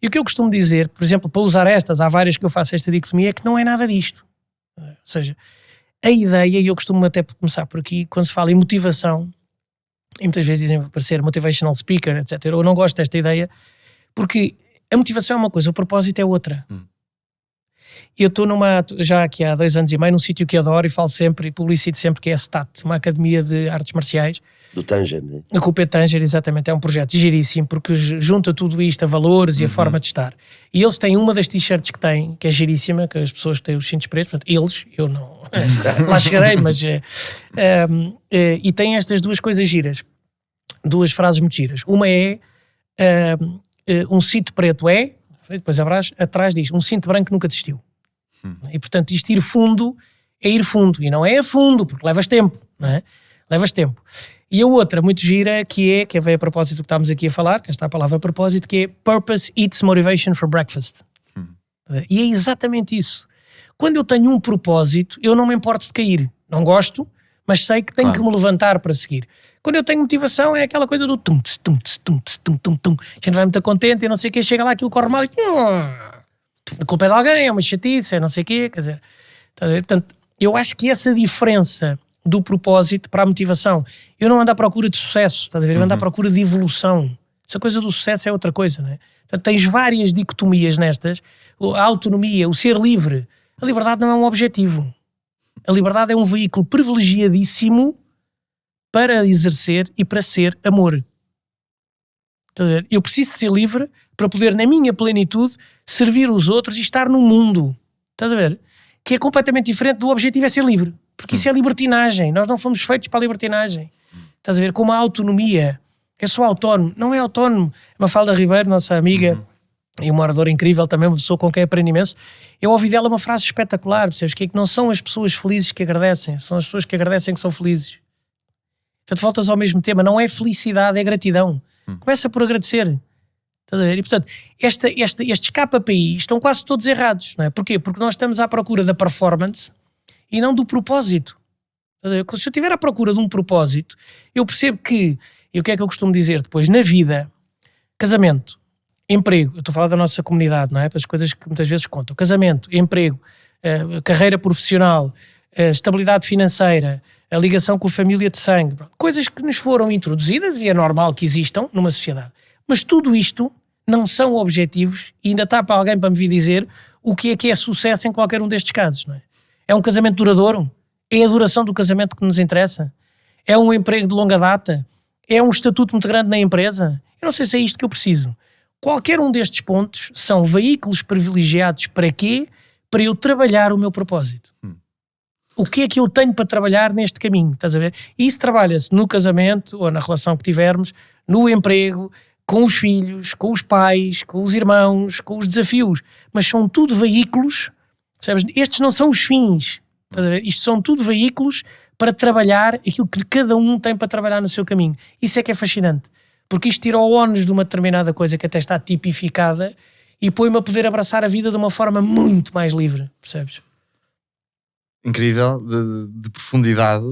Speaker 3: E o que eu costumo dizer, por exemplo, para usar estas, há várias que eu faço esta dicotomia, é que não é nada disto. Ou seja, a ideia, e eu costumo até começar por aqui, quando se fala em motivação, e muitas vezes dizem para ser motivational speaker, etc. Eu não gosto desta ideia, porque a motivação é uma coisa, o propósito é outra. Eu estou já aqui há 2 anos e meio, num sítio que adoro e falo sempre e publicito sempre, que é a STAT, uma academia de artes marciais.
Speaker 2: Do Tanger, né?
Speaker 3: A Culpa Tanger, exatamente, é um projeto giríssimo, porque junta tudo isto a valores e a forma de estar. E eles têm uma das t-shirts que têm, que é giríssima, que as pessoas que têm os cintos pretos, portanto, eles, eu não, lá chegarei, mas e tem estas duas coisas giras, 2 frases muito giras. Uma é, um cinto preto depois atrás diz, um cinto branco nunca desistiu. E portanto, isto ir fundo é ir fundo, e não é a fundo, porque levas tempo, não é? Levas tempo. E a outra, muito gira, que veio a propósito do que estamos aqui a falar, que está a palavra a propósito, que é Purpose Eats Motivation for Breakfast. E é exatamente isso. Quando eu tenho um propósito, eu não me importo de cair. Não gosto, mas sei que tenho que me levantar para seguir. Quando eu tenho motivação, é aquela coisa do tum. A gente vai muito contente e não sei o quê, chega lá, aquilo corre mal e a culpa é de alguém, é uma chatice, é não sei o quê, quer dizer. Portanto, eu acho que essa diferença do propósito para a motivação, eu não ando à procura de sucesso, estás a ver? Eu ando à procura de evolução. Essa coisa do sucesso é outra coisa, não é? Portanto, tens várias dicotomias nestas, a autonomia, o ser livre, A liberdade não é um objetivo. A liberdade é um veículo privilegiadíssimo para exercer e para ser amor. Estás a ver? Eu preciso de ser livre para poder, na minha plenitude, servir os outros e estar no mundo. Estás a ver? Que é completamente diferente do objetivo é ser livre. Porque isso é libertinagem. Nós não fomos feitos para a libertinagem. Estás a ver? Como a autonomia. Eu sou autónomo. Não é autónomo. Mafalda Ribeiro, nossa amiga, e uma oradora incrível também, uma pessoa com quem aprendi imenso, eu ouvi dela uma frase espetacular, percebes? Que é que não são as pessoas felizes que agradecem, são as pessoas que agradecem que são felizes. Portanto, voltas ao mesmo tema. Não é felicidade, é gratidão. Começa por agradecer. Estás a ver? E, portanto, estes KPI estão quase todos errados. Não é? Porquê? Porque nós estamos à procura da performance e não do propósito. Estás a ver? Se eu estiver à procura de um propósito, eu percebo que, e o que é que eu costumo dizer depois, na vida, casamento, emprego, eu estou a falar da nossa comunidade, não é? As coisas que muitas vezes contam. Casamento, emprego, carreira profissional, estabilidade financeira, a ligação com a família de sangue, coisas que nos foram introduzidas e é normal que existam numa sociedade. Mas tudo isto não são objetivos e ainda está para alguém para me vir dizer o que é sucesso em qualquer um destes casos, não é? É um casamento duradouro? É a duração do casamento que nos interessa? É um emprego de longa data? É um estatuto muito grande na empresa? Eu não sei se é isto que eu preciso. Qualquer um destes pontos são veículos privilegiados para quê? Para eu trabalhar o meu propósito. O que é que eu tenho para trabalhar neste caminho? Estás a ver? E isso trabalha-se no casamento ou na relação que tivermos, no emprego, com os filhos, com os pais, com os irmãos, com os desafios. Mas são tudo veículos, percebes? Estes não são os fins. Estás a ver? Isto são tudo veículos para trabalhar aquilo que cada um tem para trabalhar no seu caminho. Isso é que é fascinante. Porque isto tira o ónus de uma determinada coisa que até está tipificada e põe-me a poder abraçar a vida de uma forma muito mais livre, percebes?
Speaker 4: Incrível, de profundidade,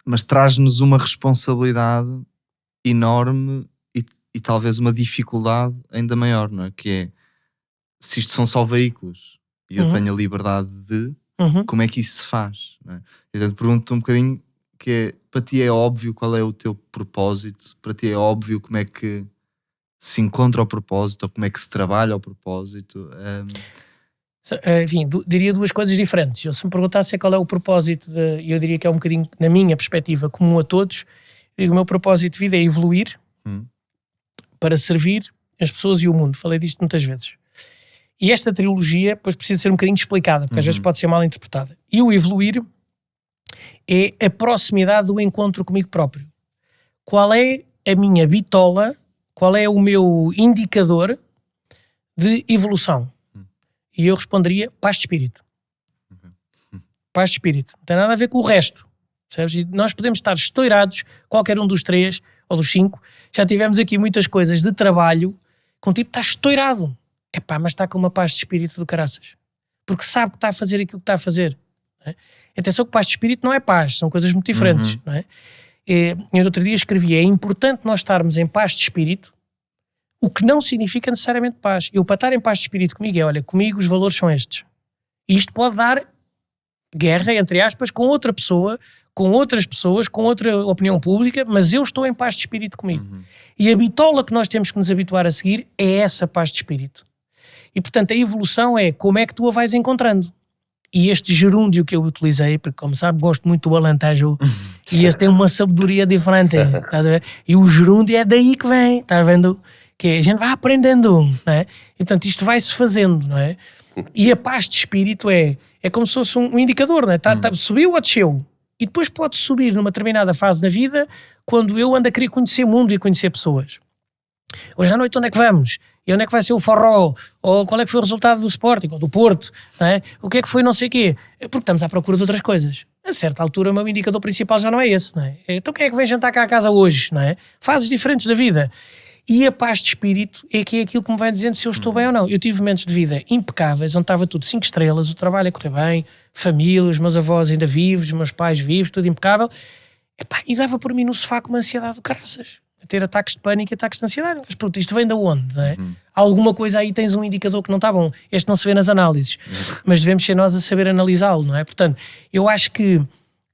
Speaker 4: mas traz-nos uma responsabilidade enorme e talvez uma dificuldade ainda maior, não é? Que é, se isto são só veículos e eu tenho a liberdade de, como é que isso se faz? Não é? Então te pergunto um bocadinho, que é, para ti é óbvio qual é o teu propósito, para ti é óbvio como é que se encontra o propósito ou como é que se trabalha o propósito.
Speaker 3: Enfim, diria duas coisas diferentes. Se me perguntasse qual é o propósito, eu diria que é um bocadinho, na minha perspectiva, comum a todos. Digo, o meu propósito de vida é evoluir para servir as pessoas e o mundo. Falei disto muitas vezes. E esta trilogia depois precisa ser um bocadinho explicada, porque às vezes pode ser mal interpretada. E o evoluir é a proximidade do encontro comigo próprio. Qual é a minha bitola, qual é o meu indicador de evolução? E eu responderia, paz de espírito. Paz de espírito. Não tem nada a ver com o resto. Percebes? E nós podemos estar estourados, qualquer um dos 3 ou dos 5. Já tivemos aqui muitas coisas de trabalho com tipo, está estourado. Epá, mas está com uma paz de espírito do caraças. Porque sabe que está a fazer aquilo que está a fazer. Não é? Atenção que paz de espírito não é paz, são coisas muito diferentes. Não é? Eu outro dia escrevi, é importante nós estarmos em paz de espírito, o que não significa necessariamente paz. Eu, para estar em paz de espírito comigo, é, olha, comigo os valores são estes. E isto pode dar guerra, entre aspas, com outra pessoa, com outras pessoas, com outra opinião pública, mas eu estou em paz de espírito comigo. E a bitola que nós temos que nos habituar a seguir é essa paz de espírito. E, portanto, a evolução é como é que tu a vais encontrando. E este gerúndio que eu utilizei, porque, como sabe, gosto muito do Alentejo, e este tem uma sabedoria diferente. Estás a ver? E o gerúndio é daí que vem, estás vendo? Que a gente vai aprendendo, não é? E, portanto, isto vai-se fazendo, não é? E a paz de espírito é como se fosse um indicador, não é? Subiu ou desceu? E depois pode subir numa determinada fase da vida quando eu ando a querer conhecer o mundo e conhecer pessoas. Hoje à noite onde é que vamos? E onde é que vai ser o forró? Ou qual é que foi o resultado do Sporting? Ou do Porto? Não é? O que é que foi não sei o quê? Porque estamos à procura de outras coisas. A certa altura o meu indicador principal já não é esse, não é? Então quem é que vem jantar cá a casa hoje? Não é? Fases diferentes da vida. E a paz de espírito é que é aquilo que me vai dizendo se eu estou bem ou não. Eu tive momentos de vida impecáveis, onde estava tudo 5 estrelas, o trabalho a correr bem, família, os meus avós ainda vivos, os meus pais vivos, tudo impecável. E dava por mim no sofá com uma ansiedade do caraças. A ter ataques de pânico e ataques de ansiedade. Mas pronto, isto vem de onde? Não é? Alguma coisa aí tens um indicador que não está bom. Este não se vê nas análises. Mas devemos ser nós a saber analisá-lo, não é? Portanto, eu acho que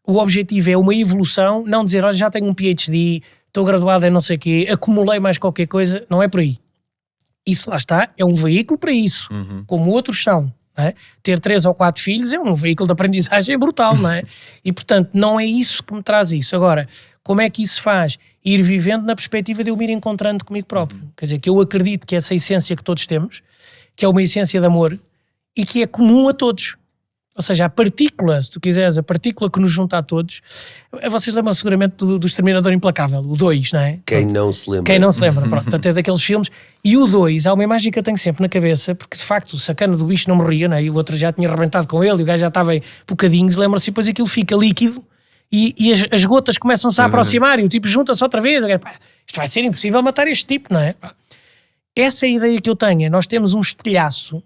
Speaker 3: o objetivo é uma evolução, não dizer, olha, já tenho um PhD, estou graduado em não sei o quê, acumulei mais qualquer coisa, não é por aí. Isso lá está, é um veículo para isso, como outros são. Não é? Ter 3 ou 4 filhos é um veículo de aprendizagem brutal, não é? E portanto não é isso que me traz isso. Agora, como é que isso faz? Ir vivendo na perspectiva de eu me ir encontrando comigo próprio. Quer dizer, que eu acredito que essa essência que todos temos, que é uma essência de amor e que é comum a todos. Ou seja, a partícula, se tu quiseres, a partícula que nos junta a todos. Vocês lembram seguramente do Exterminador Implacável, o 2, não é?
Speaker 2: Quem não se lembra?
Speaker 3: Quem não se lembra, pronto, até daqueles filmes. E o 2, há uma imagem que eu tenho sempre na cabeça, porque de facto o sacana do bicho não morria, não é? E o outro já tinha arrebentado com ele, e o gajo já estava em bocadinhos, lembram-se, e depois aquilo fica líquido, e as gotas começam-se a aproximar, e o tipo junta-se outra vez, e, pá, isto vai ser impossível matar este tipo, não é? Essa é a ideia que eu tenho, nós temos um estilhaço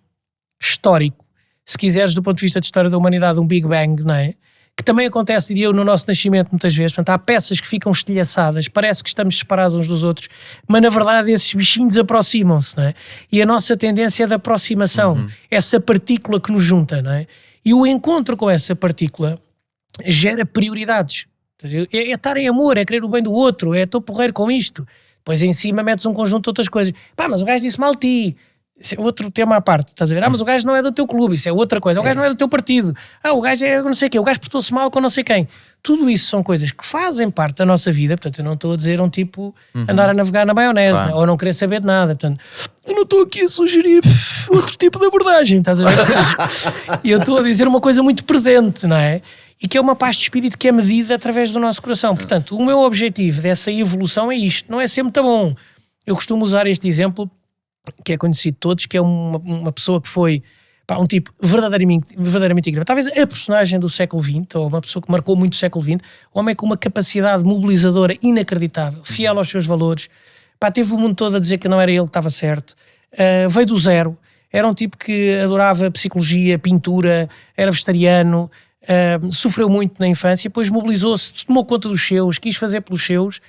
Speaker 3: histórico, se quiseres, do ponto de vista de história da humanidade, um Big Bang, não é? Que também acontece, diria eu, no nosso nascimento muitas vezes. Portanto, há peças que ficam estilhaçadas, parece que estamos separados uns dos outros, mas na verdade esses bichinhos aproximam-se, não é? E a nossa tendência é de aproximação, essa partícula que nos junta, não é? E o encontro com essa partícula gera prioridades. É estar em amor, é querer o bem do outro, é estou porreiro com isto. Depois em cima metes um conjunto de outras coisas. Pá, mas o gajo disse mal de ti. Isso é outro tema à parte, estás a ver? Mas o gajo não é do teu clube, isso é outra coisa. O gajo não é do teu partido. O gajo é não sei quem, o gajo portou-se mal com não sei quem. Tudo isso são coisas que fazem parte da nossa vida. Portanto, eu não estou a dizer um tipo andar a navegar na maionese, claro, ou não querer saber de nada. Portanto, eu não estou aqui a sugerir outro tipo de abordagem, estás a ver? Ou seja, eu estou a dizer uma coisa muito presente, não é? E que é uma paz de espírito que é medida através do nosso coração. Portanto, o meu objetivo dessa evolução é isto. Não é ser muito bom. Eu costumo usar este exemplo que é conhecido de todos, que é uma pessoa que foi um tipo verdadeiramente incrível. Talvez a personagem do século XX, ou uma pessoa que marcou muito o século XX, um homem com uma capacidade mobilizadora inacreditável, fiel aos seus valores. Teve o mundo todo a dizer que não era ele que estava certo. Veio do zero. Era um tipo que adorava psicologia, pintura, era vegetariano, sofreu muito na infância, depois mobilizou-se, tomou conta dos seus, quis fazer pelos seus,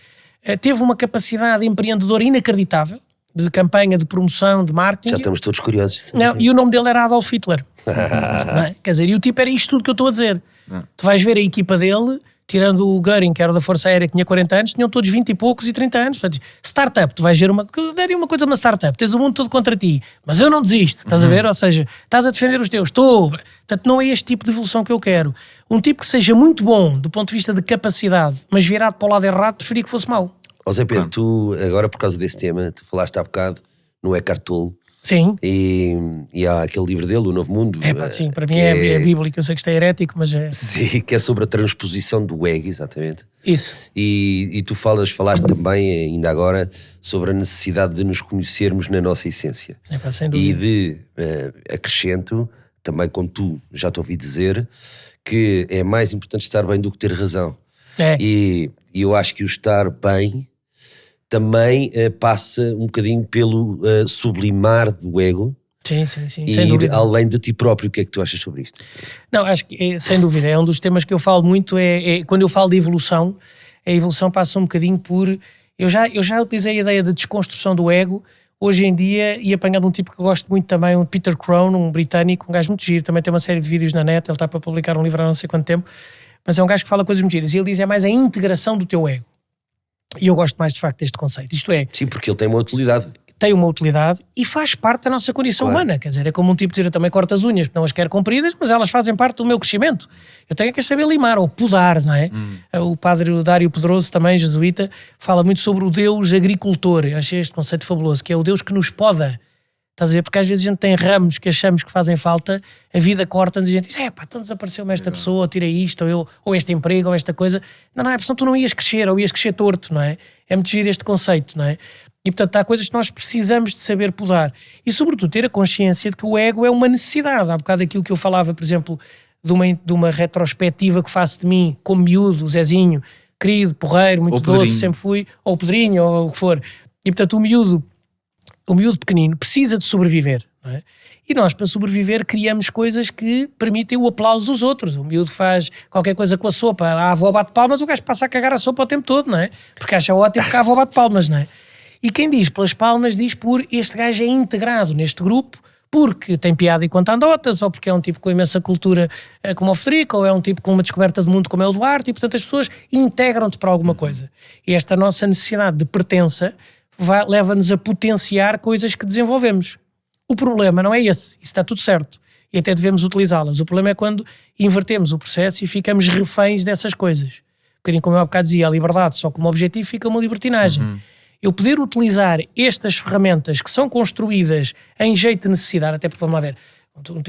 Speaker 3: teve uma capacidade empreendedora inacreditável, de campanha, de promoção, de marketing.
Speaker 2: Já estamos todos curiosos.
Speaker 3: Não, e o nome dele era Adolf Hitler. Não é? Quer dizer, e o tipo era isto tudo que eu estou a dizer. Tu vais ver a equipa dele, tirando o Göring, que era da Força Aérea, que tinha 40 anos, tinham todos 20 e poucos e 30 anos. Portanto, startup, tu vais ver uma coisa de uma startup, tens o mundo todo contra ti, mas eu não desisto, estás a ver? Ou seja, estás a defender os teus, estou. Portanto, não é este tipo de evolução que eu quero. Um tipo que seja muito bom do ponto de vista de capacidade, mas virado para o lado errado, preferia que fosse mau.
Speaker 2: Zé Pedro, tu agora por causa desse tema, tu falaste há bocado no Eckhart Tolle.
Speaker 3: Sim.
Speaker 2: E há aquele livro dele, O Novo Mundo.
Speaker 3: Sim, para mim é bíblico, eu sei que isto é herético, mas é...
Speaker 2: Sim, que é sobre a transposição do ego, exatamente.
Speaker 3: Isso.
Speaker 2: E tu falaste também, ainda agora, sobre a necessidade de nos conhecermos na nossa essência.
Speaker 3: Sem dúvida.
Speaker 2: E de, acrescento, também como tu já te ouvi dizer, que é mais importante estar bem do que ter razão. E eu acho que o estar bem também passa um bocadinho pelo sublimar do ego. Sim,
Speaker 3: e
Speaker 2: ir
Speaker 3: dúvida.
Speaker 2: Além de ti próprio. O que é que tu achas sobre isto?
Speaker 3: Não, acho que sem dúvida, é um dos temas que eu falo muito, quando eu falo de evolução, a evolução passa um bocadinho por... Eu já utilizei a ideia de desconstrução do ego, hoje em dia, e apanhado um tipo que eu gosto muito também, um Peter Crone, um britânico, um gajo muito giro, também tem uma série de vídeos na net, ele está para publicar um livro há não sei quanto tempo, mas é um gajo que fala coisas muito giras, e ele diz é mais a integração do teu ego. E eu gosto mais de facto deste conceito. Isto é...
Speaker 2: Sim, porque ele tem uma utilidade.
Speaker 3: Tem uma utilidade e faz parte da nossa condição humana. Quer dizer, é como um tipo dizer, eu também corto as unhas, porque não as quero compridas, mas elas fazem parte do meu crescimento. Eu tenho que saber limar ou podar, não é? O padre Dário Pedroso, também jesuíta, fala muito sobre o Deus agricultor. Eu achei este conceito fabuloso, que é o Deus que nos poda. Estás a ver? Porque às vezes a gente tem ramos que achamos que fazem falta, a vida corta-nos e a gente diz, então desapareceu-me esta pessoa, ou tirei isto, ou este emprego, ou esta coisa. Não, é porque tu não ias crescer, ou ias crescer torto, não é? É muito giro este conceito, não é? E portanto há coisas que nós precisamos de saber podar. E sobretudo ter a consciência de que o ego é uma necessidade. Há bocado aquilo que eu falava, por exemplo, de uma retrospectiva que faço de mim, como miúdo, o Zezinho, querido, porreiro, muito doce, sempre fui, ou o Pedrinho, ou o que for. E portanto o miúdo pequenino precisa de sobreviver, não é? E nós, para sobreviver, criamos coisas que permitem o aplauso dos outros. O miúdo faz qualquer coisa com a sopa, a avó bate palmas, o gajo passa a cagar a sopa o tempo todo, não é? Porque acha ótimo que a avó bate palmas, não é? E quem diz pelas palmas diz por este gajo é integrado neste grupo porque tem piada e conta andotas, ou porque é um tipo com imensa cultura como o Federico, ou é um tipo com uma descoberta de mundo como é o Duarte, e portanto as pessoas integram-te para alguma coisa. E esta nossa necessidade de pertença leva-nos a potenciar coisas que desenvolvemos. O problema não é esse, isso está tudo certo. E até devemos utilizá-las. O problema é quando invertemos o processo e ficamos reféns dessas coisas. Um bocadinho como eu há bocado dizia, a liberdade só como objetivo fica uma libertinagem. Eu poder utilizar estas ferramentas que são construídas em jeito de necessidade, até porque, vamos lá ver,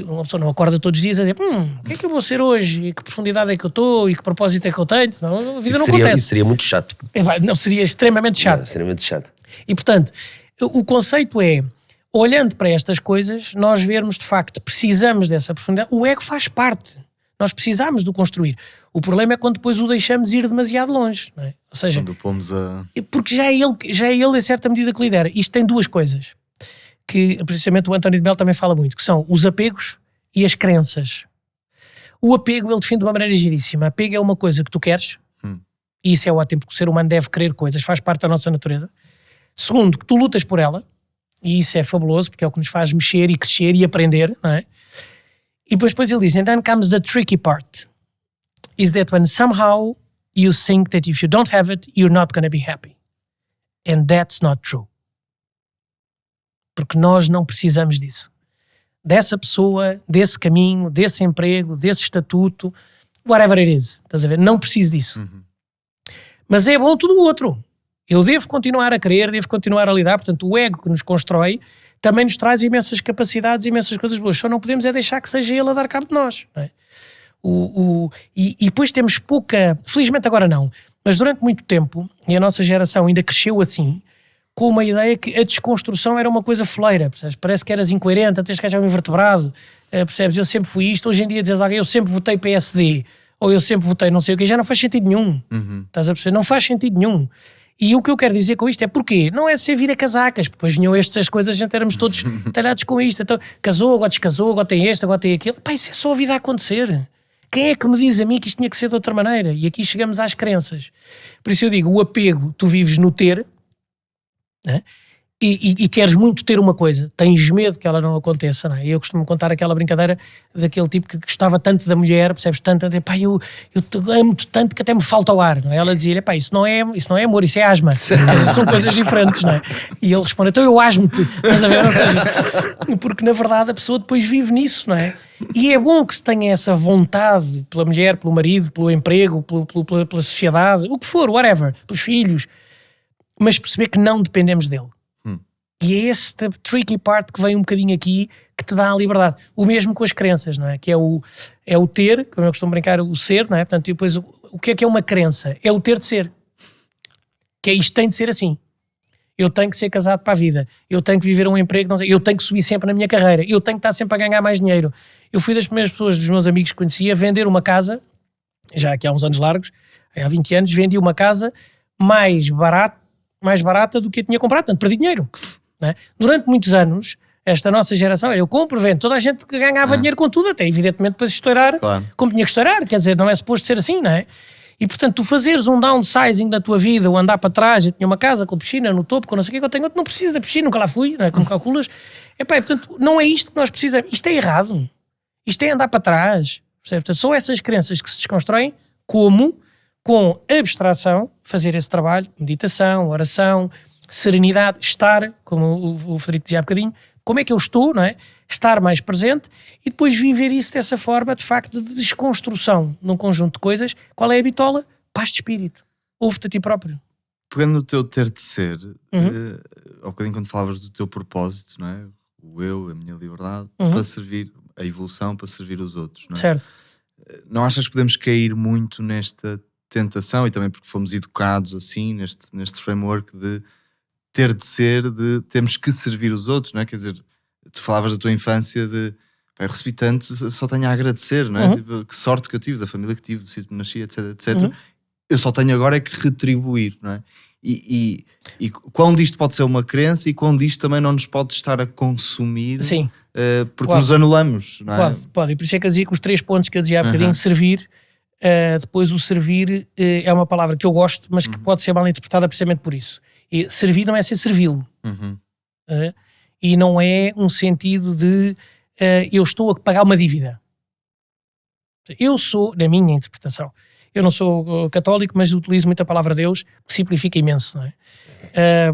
Speaker 3: uma pessoa não acorda todos os dias a dizer o que é que eu vou ser hoje? E que profundidade é que eu estou? E que propósito é que eu tenho? Senão a vida não acontece.
Speaker 2: Isso seria muito chato.
Speaker 3: Não, seria extremamente chato.
Speaker 2: Não, extremamente chato.
Speaker 3: E, portanto, o conceito é, olhando para estas coisas, nós vermos de facto, precisamos dessa profundidade. O ego faz parte. Nós precisamos de o construir. O problema é quando depois o deixamos ir demasiado longe. Não é? Ou seja,
Speaker 4: quando pomos a...
Speaker 3: porque já é ele em certa medida que lidera. Isto tem duas coisas, que precisamente o António de Melo também fala muito, que são os apegos e as crenças. O apego, ele define de uma maneira giríssima. Apego é uma coisa que tu queres, e isso é ótimo, porque o ser humano deve querer coisas, faz parte da nossa natureza. Segundo, que tu lutas por ela, e isso é fabuloso, porque é o que nos faz mexer e crescer e aprender, não é? E depois ele diz, and then comes the tricky part, is that when somehow you think that if you don't have it, you're not going to be happy. And that's not true. Porque nós não precisamos disso. Dessa pessoa, desse caminho, desse emprego, desse estatuto, whatever it is, estás a ver? Não preciso disso. Mas é bom tudo o outro. Eu devo continuar a querer, devo continuar a lidar, portanto o ego que nos constrói também nos traz imensas capacidades, imensas coisas boas, só não podemos é deixar que seja ele a dar cabo de nós. Não é? E depois temos pouca, felizmente agora não, mas durante muito tempo, e a nossa geração ainda cresceu assim, com uma ideia que a desconstrução era uma coisa foleira, percebes? Parece que eras incoerente, tens que achar um invertebrado, percebes? Eu sempre fui isto, hoje em dia dizes alguém, eu sempre votei PSD, ou eu sempre votei não sei o que, já não faz sentido nenhum. Estás a perceber? Não faz sentido nenhum. E o que eu quero dizer com isto é porquê? Não é ser vira-casacas, porque depois vinham estas coisas, a gente éramos todos talhados com isto, então casou, agora descasou, agora tem este, agora tem aquilo. Pá, isso é só a vida a acontecer. Quem é que me diz a mim que isto tinha que ser de outra maneira? E aqui chegamos às crenças. Por isso eu digo, o apego, tu vives no ter, né? E queres muito ter uma coisa, tens medo que ela não aconteça, não é? Eu costumo contar aquela brincadeira daquele tipo que gostava tanto da mulher, percebes, tanto, pá, eu amo-te tanto que até me falta o ar, não é? Ela dizia, pá, isso não é amor, isso é asma. São coisas diferentes, não é? E ele responde, então eu asmo-te, estás a ver? Ou seja, porque na verdade a pessoa depois vive nisso, não é? E é bom que se tenha essa vontade pela mulher, pelo marido, pelo emprego, pela sociedade, o que for, whatever, pelos filhos, mas perceber que não dependemos dele. E é esse tricky part que vem um bocadinho aqui, que te dá a liberdade. O mesmo com as crenças, não é? Que é o ter, como eu costumo brincar, o ser, não é? Portanto, e depois o que é uma crença? É o ter de ser. Que é isto tem de ser assim. Eu tenho que ser casado para a vida. Eu tenho que viver um emprego, não sei. Eu tenho que subir sempre na minha carreira. Eu tenho que estar sempre a ganhar mais dinheiro. Eu fui das primeiras pessoas, dos meus amigos que conhecia, a vender uma casa, já aqui há uns anos largos, há 20 anos, vendi uma casa mais barata do que eu tinha comprado. Portanto, perdi dinheiro. É? Durante muitos anos, esta nossa geração, eu compro, vendo, toda a gente ganhava dinheiro com tudo, até evidentemente depois estourar, claro, como tinha que estourar, quer dizer, não é suposto ser assim, não é? E portanto, tu fazeres um downsizing da tua vida, ou andar para trás, eu tinha uma casa com piscina no topo, com não sei o que eu tenho, não preciso da piscina, nunca lá fui, não é? Como calculas, portanto, não é isto que nós precisamos, isto é errado, isto é andar para trás, percebe? Portanto, são essas crenças que se desconstroem, como, com abstração, fazer esse trabalho, meditação, oração, serenidade, estar, como o Frederico dizia há bocadinho, como é que eu estou, não é? Estar mais presente e depois viver isso dessa forma, de facto, de desconstrução num conjunto de coisas. Qual é a bitola? Paz de espírito. Ouve-te a ti próprio.
Speaker 4: Pegando no teu ter de ser, ao bocadinho quando falavas do teu propósito, não é? O eu, a minha liberdade, para servir a evolução, para servir os outros, não é?
Speaker 3: Certo.
Speaker 4: Não achas que podemos cair muito nesta tentação, e também porque fomos educados assim, neste framework de ter de ser, de temos que servir os outros, não é? Quer dizer, tu falavas da tua infância de, pá, eu recebi tanto, só tenho a agradecer, não é? Tipo, que sorte que eu tive, da família que tive, do sítio onde nasci, etc, etc. Eu só tenho agora é que retribuir, não é? E quão disto pode ser uma crença e quão disto também não nos pode estar a consumir.
Speaker 3: Sim.
Speaker 4: Porque nos anulamos, não é?
Speaker 3: Pode, e por isso é que eu dizia que os 3 pontos que eu dizia há bocadinho, servir, depois o servir é uma palavra que eu gosto, mas que pode ser mal interpretada precisamente por isso. E servir não é ser servi-lo. E não é um sentido de eu estou a pagar uma dívida. Eu sou, na minha interpretação, eu não sou católico, mas utilizo muito a palavra Deus, que simplifica imenso, não é?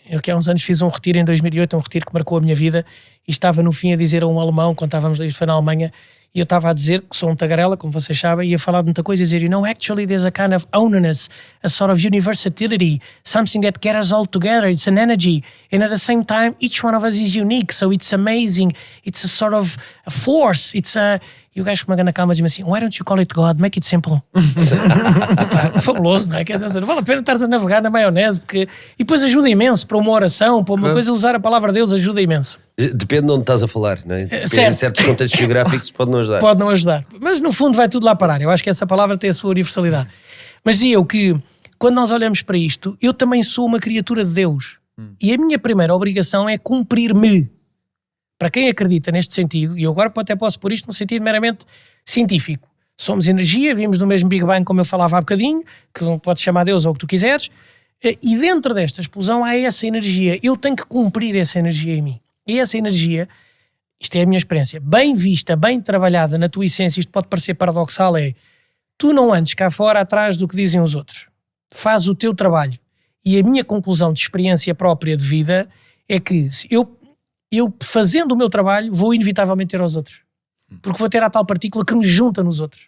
Speaker 3: Eu que há uns anos fiz um retiro em 2008, um retiro que marcou a minha vida, e estava no fim a dizer a um alemão, quando estávamos, isto foi na Alemanha, e eu estava a dizer que sou um tagarela, como vocês sabem, e ia falar de muita coisa, e dizer, actually there's a kind of oneness, a sort of universality, something that gets us all together, it's an energy, and at the same time, each one of us is unique, so it's amazing, it's a sort of a force, it's a... E o gajo com uma grande calma diz-me assim, why don't you call it God, make it simple. Fabuloso, não é? Quer dizer, não vale a pena estares a navegar na maionese, porque... E depois ajuda imenso para uma oração, para uma coisa, usar a palavra de Deus ajuda imenso.
Speaker 2: Depende de onde estás a falar, não é? Depende,
Speaker 3: certo.
Speaker 2: em certos contextos geográficos pode não ajudar.
Speaker 3: Pode não ajudar. Mas no fundo vai tudo lá parar. Eu acho que essa palavra tem a sua universalidade. Mas dizia eu que, quando nós olhamos para isto, eu também sou uma criatura de Deus. E a minha primeira obrigação é cumprir-me. Para quem acredita neste sentido, e eu agora até posso pôr isto num sentido meramente científico. Somos energia, vimos no mesmo Big Bang, como eu falava há bocadinho, que podes chamar Deus ou o que tu quiseres, e dentro desta explosão há essa energia. Eu tenho que cumprir essa energia em mim. E essa energia, isto é a minha experiência, bem vista, bem trabalhada na tua essência, isto pode parecer paradoxal, é tu não andes cá fora atrás do que dizem os outros. Faz o teu trabalho. E a minha conclusão de experiência própria de vida é que eu fazendo o meu trabalho vou inevitavelmente ter aos outros. Porque vou ter a tal partícula que me junta nos outros.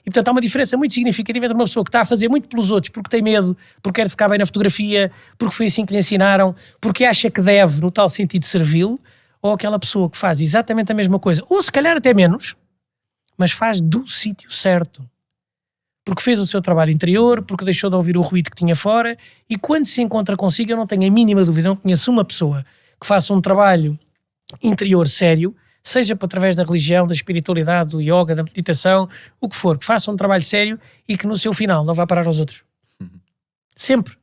Speaker 3: E portanto há uma diferença muito significativa entre uma pessoa que está a fazer muito pelos outros porque tem medo, porque quer ficar bem na fotografia, porque foi assim que lhe ensinaram, porque acha que deve, no tal sentido, servi-lo, ou aquela pessoa que faz exatamente a mesma coisa, ou se calhar até menos, mas faz do sítio certo. Porque fez o seu trabalho interior, porque deixou de ouvir o ruído que tinha fora, e quando se encontra consigo, eu não tenho a mínima dúvida, eu não conheço uma pessoa que faça um trabalho interior sério, seja através da religião, da espiritualidade, do yoga, da meditação, o que for, que faça um trabalho sério e que no seu final não vá parar aos outros. Sempre.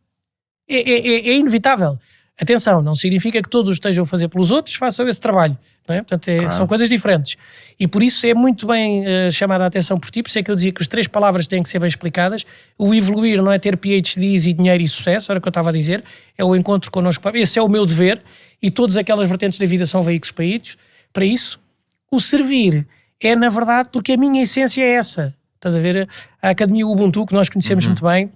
Speaker 3: É inevitável. Atenção, não significa que todos estejam a fazer pelos outros, façam esse trabalho. Não é? Portanto, claro. São coisas diferentes. E por isso é muito bem chamada a atenção por ti, por isso é que eu dizia que as 3 palavras têm que ser bem explicadas. O evoluir não é ter PhDs e dinheiro e sucesso, era o que eu estava a dizer, é o encontro connosco. Esse é o meu dever, e todas aquelas vertentes da vida são veículos para isso. O servir é, na verdade, porque a minha essência é essa. Estás a ver? A Academia Ubuntu, que nós conhecemos muito bem,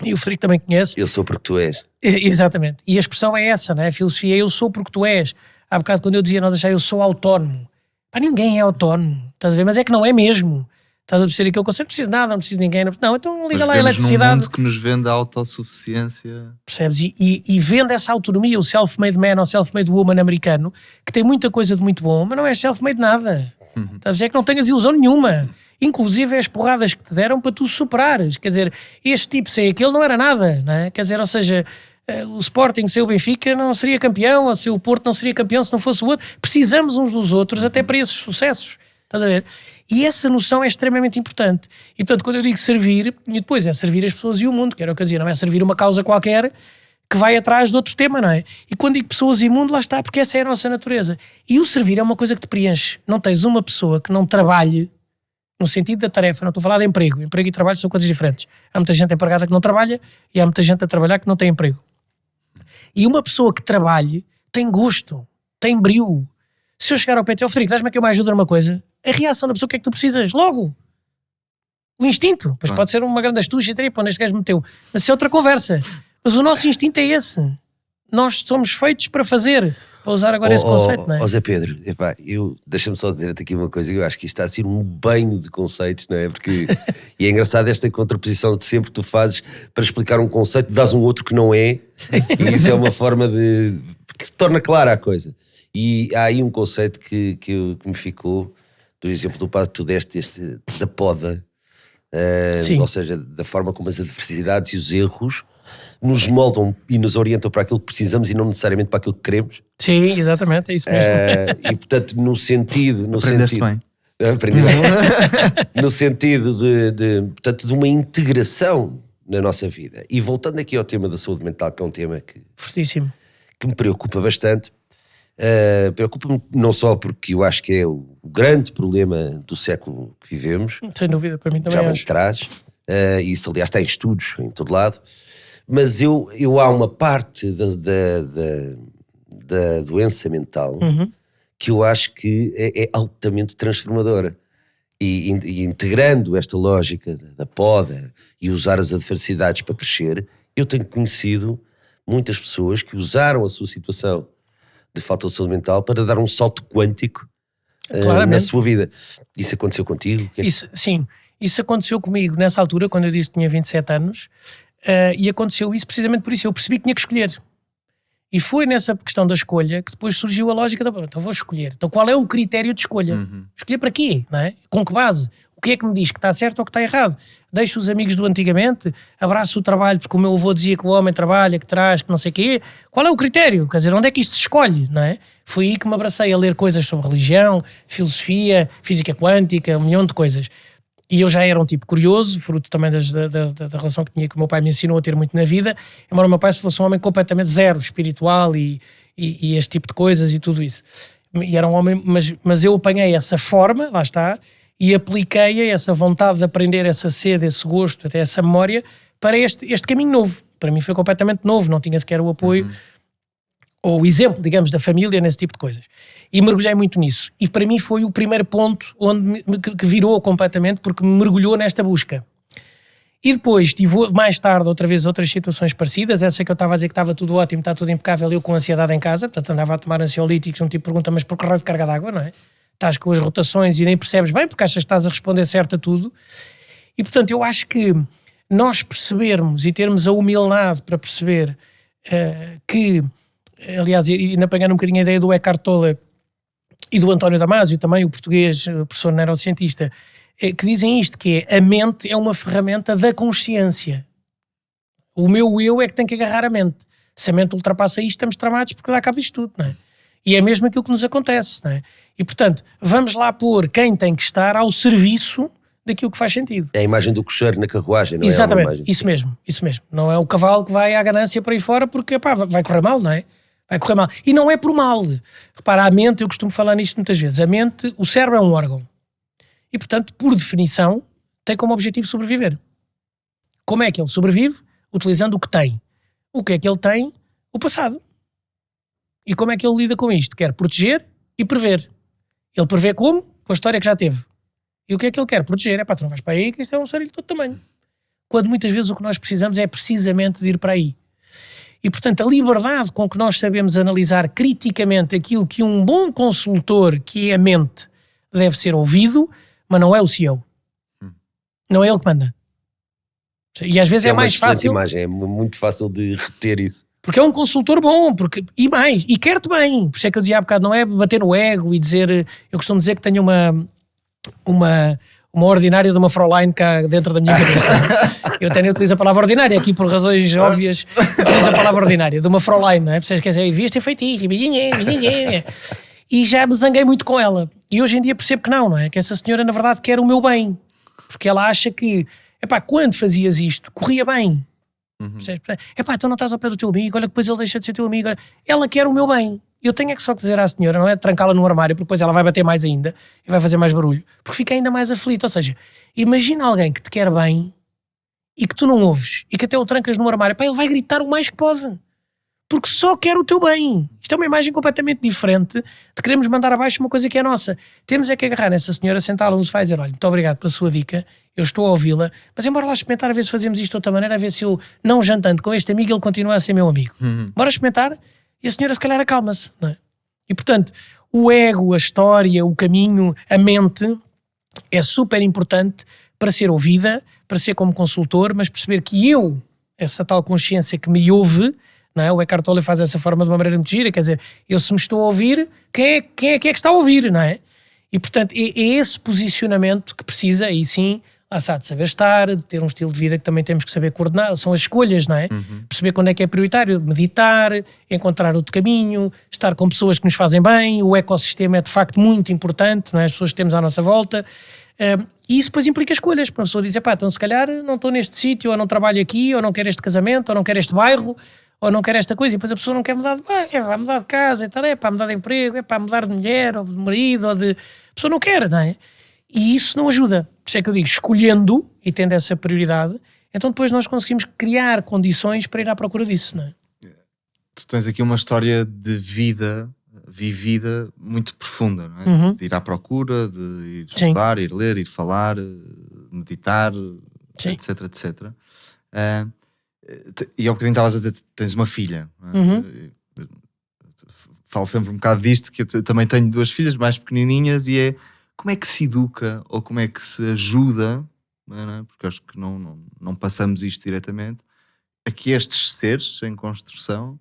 Speaker 3: e o Frederico também conhece.
Speaker 2: Eu sou porque tu és.
Speaker 3: Exatamente. E a expressão é essa, não é? A filosofia é eu sou porque tu és. Há bocado quando eu dizia, nós achávamos, eu sou autónomo. Pá, ninguém é autónomo. Estás a ver? Mas é que não é mesmo. Estás a perceber aquele conceito, não preciso de nada, não preciso de ninguém. Não, então liga lá a eletricidade.
Speaker 4: Num mundo que nos vende a autossuficiência.
Speaker 3: Percebes? E vende essa autonomia, o self-made man ou self-made woman americano, que tem muita coisa de muito bom, mas não é self-made nada. Estás a dizer? É que não tenhas ilusão nenhuma. Inclusive as porradas que te deram para tu superares. Quer dizer, este tipo sem aquele não era nada, não é? Quer dizer, ou seja, o Sporting sem o Benfica não seria campeão, ou se o Porto não seria campeão se não fosse o outro. Precisamos uns dos outros até para esses sucessos. Estás a ver? E essa noção é extremamente importante. E portanto, quando eu digo servir, e depois é servir as pessoas e o mundo, que era o que eu dizia, não é servir uma causa qualquer que vai atrás de outro tema, não é? E quando digo pessoas e mundo, lá está, porque essa é a nossa natureza. E o servir é uma coisa que te preenche. Não tens uma pessoa que não trabalhe no sentido da tarefa, não estou a falar de emprego. Emprego e trabalho são coisas diferentes. Há muita gente empregada que não trabalha e há muita gente a trabalhar que não tem emprego. E uma pessoa que trabalhe tem gosto, tem brio. Se eu chegar ao pé e dizer, Frederico, dás-me aqui uma ajuda numa coisa, a reação da pessoa, o que é que tu precisas? Logo. O instinto. Pois pode ser uma grande astúcia, para onde este gajo meteu. Mas isso é outra conversa. Mas o nosso instinto é esse. Nós somos feitos para fazer. Para usar agora esse conceito, não é?
Speaker 2: Zé Pedro, epá, deixa-me só dizer-te aqui uma coisa, eu acho que isto está a ser um banho de conceitos, não é? Porque, e é engraçado esta contraposição de sempre que tu fazes para explicar um conceito, dás um outro que não é, e isso é uma forma que torna clara a coisa. E há aí um conceito que me ficou, do exemplo do padre que tu deste, da poda, ou seja, da forma como as adversidades e os erros nos moldam e nos orientam para aquilo que precisamos e não necessariamente para aquilo que queremos.
Speaker 3: Sim, exatamente, é isso mesmo.
Speaker 2: E portanto, no sentido
Speaker 4: bem.
Speaker 2: Aprendi bem. No sentido portanto, de uma integração na nossa vida. E voltando aqui ao tema da saúde mental, que é um tema
Speaker 3: fortíssimo,
Speaker 2: que me preocupa bastante. Preocupa-me não só porque eu acho que é o grande problema do século que vivemos.
Speaker 3: Sem dúvida, para mim também
Speaker 2: já vem de trás. Isso, aliás, está em estudos em todo lado. Mas há uma parte da doença mental que eu acho que é altamente transformadora. E integrando esta lógica da poda e usar as adversidades para crescer, eu tenho conhecido muitas pessoas que usaram a sua situação de falta de saúde mental para dar um salto quântico na sua vida. Isso aconteceu contigo?
Speaker 3: Sim, isso aconteceu comigo nessa altura, quando eu disse que tinha 27 anos, e aconteceu isso precisamente por isso. Eu percebi que tinha que escolher. E foi nessa questão da escolha que depois surgiu a lógica da... Então vou escolher. Então qual é o critério de escolha? Escolher para quê? Não é? Com que base? O que é que me diz que está certo ou que está errado? Deixo os amigos do antigamente? Abraço o trabalho, porque o meu avô dizia que o homem trabalha, que traz, que não sei o quê. Qual é o critério? Quer dizer, onde é que isto se escolhe? Não é? Foi aí que me abracei a ler coisas sobre religião, filosofia, física quântica, um milhão de coisas. E eu já era um tipo curioso, fruto também da relação que tinha, que o meu pai me ensinou a ter muito na vida, embora o meu pai fosse um homem completamente zero, espiritual e este tipo de coisas e tudo isso. E era um homem, mas eu apanhei essa forma, lá está, e apliquei essa vontade de aprender, essa sede, esse gosto, até essa memória, para este caminho novo. Para mim foi completamente novo, não tinha sequer o apoio ou o exemplo, digamos, da família nesse tipo de coisas. E mergulhei muito nisso. E para mim foi o primeiro ponto que virou completamente, porque me mergulhou nesta busca. E depois tive mais tarde outra vez outras situações parecidas, essa que eu estava a dizer que estava tudo ótimo, está tudo impecável, eu com ansiedade em casa, portanto andava a tomar ansiolíticos, um tipo pergunta, mas por que raio de carga d'água, não é? Estás com as rotações e nem percebes bem, porque achas que estás a responder certo a tudo. E portanto eu acho que nós percebermos e termos a humildade para perceber que, aliás, ainda pegando um bocadinho a ideia do Eckhart Tolle e do António Damasio, também o português, o professor neurocientista, que dizem isto, que é: a mente é uma ferramenta da consciência. O meu eu é que tem que agarrar a mente. Se a mente ultrapassa isto, estamos tramados porque dá cabo disto tudo, não é? E é mesmo aquilo que nos acontece, não é? E portanto, vamos lá pôr quem tem que estar ao serviço daquilo que faz sentido.
Speaker 2: É a imagem do cocheiro na carruagem, não é?
Speaker 3: Exatamente, isso mesmo. Não é o cavalo que vai à ganância por aí fora porque vai correr mal, não é? Vai correr mal. E não é por mal. Repara, a mente, eu costumo falar nisto muitas vezes, o cérebro é um órgão. E, portanto, por definição, tem como objetivo sobreviver. Como é que ele sobrevive? Utilizando o que tem. O que é que ele tem? O passado. E como é que ele lida com isto? Quer proteger e prever. Ele prevê como? Com a história que já teve. E o que é que ele quer? Proteger. Tu não vais para aí, que isto é um sarilho de todo tamanho. Quando muitas vezes o que nós precisamos é precisamente de ir para aí. E, portanto, a liberdade com que nós sabemos analisar criticamente aquilo que um bom consultor, que é a mente, deve ser ouvido, mas não é o CEO. Não é ele que manda. E às vezes é mais fácil...
Speaker 2: imagem, é muito fácil de reter isso.
Speaker 3: Porque é um consultor bom, e quer-te bem. Por isso é que eu dizia há bocado, não é bater no ego e dizer... Eu costumo dizer que tenho uma ordinária de uma Fraulein cá dentro da minha cabeça. Eu até nem utilizo a palavra ordinária aqui por razões óbvias. Utilizo a palavra ordinária de uma Fraulein, não é? Vocês querem dizer, devias ter feito isto. E já me zanguei muito com ela. E hoje em dia percebo que não é? Que essa senhora na verdade quer o meu bem. Porque ela acha que, quando fazias isto, corria bem. Então não estás ao pé do teu amigo, olha que depois ele deixa de ser teu amigo. Ela quer o meu bem. Eu tenho é que só dizer à senhora, não é? Trancá-la no armário, porque depois ela vai bater mais ainda e vai fazer mais barulho, porque fica ainda mais aflito. Ou seja, imagina alguém que te quer bem e que tu não ouves e que até o trancas no armário, ele vai gritar o mais que pode, porque só quer o teu bem. Isto é uma imagem completamente diferente de queremos mandar abaixo uma coisa que é nossa. Temos é que agarrar nessa senhora, sentá-la no sofá e dizer, olha, muito obrigado pela sua dica, eu estou a ouvi-la, mas embora lá experimentar a ver se fazemos isto de outra maneira, a ver se eu, não jantando com este amigo, ele continua a ser meu amigo. Bora experimentar e a senhora se calhar acalma-se, não é? E portanto, o ego, a história, o caminho, a mente é super importante para ser ouvida, para ser como consultor, mas perceber que eu, essa tal consciência que me ouve, não é? O Eckhart Tolle faz essa forma de uma maneira muito gira, quer dizer, eu se me estou a ouvir, quem é que está a ouvir, não é? E portanto, é esse posicionamento que precisa, aí sim, lá está, de saber estar, de ter um estilo de vida que também temos que saber coordenar, são as escolhas, não é? Perceber quando é que é prioritário, meditar, encontrar outro caminho, estar com pessoas que nos fazem bem, o ecossistema é de facto muito importante, não é? As pessoas que temos à nossa volta, e isso depois implica escolhas, para a pessoa dizer, então se calhar não estou neste sítio, ou não trabalho aqui, ou não quero este casamento, ou não quero este bairro, ou não quero esta coisa, e depois a pessoa não quer mudar de bairro, vai mudar de casa, e tal, para mudar de emprego, para mudar de mulher, ou de marido, a pessoa não quer, não é? E isso não ajuda. Por isso é que eu digo, escolhendo e tendo essa prioridade, então depois nós conseguimos criar condições para ir à procura disso, não é?
Speaker 4: Tu tens aqui uma história de vida vivida muito profunda, não é? De ir à procura, de ir estudar, ir ler, ir falar, meditar, etc, etc. E ao bocadinho estavas a dizer, tens uma filha. Falo sempre um bocado disto, que eu também tenho 2 filhas mais pequenininhas, e é como é que se educa ou como é que se ajuda, não é? Porque acho que não passamos isto diretamente, a que estes seres em construção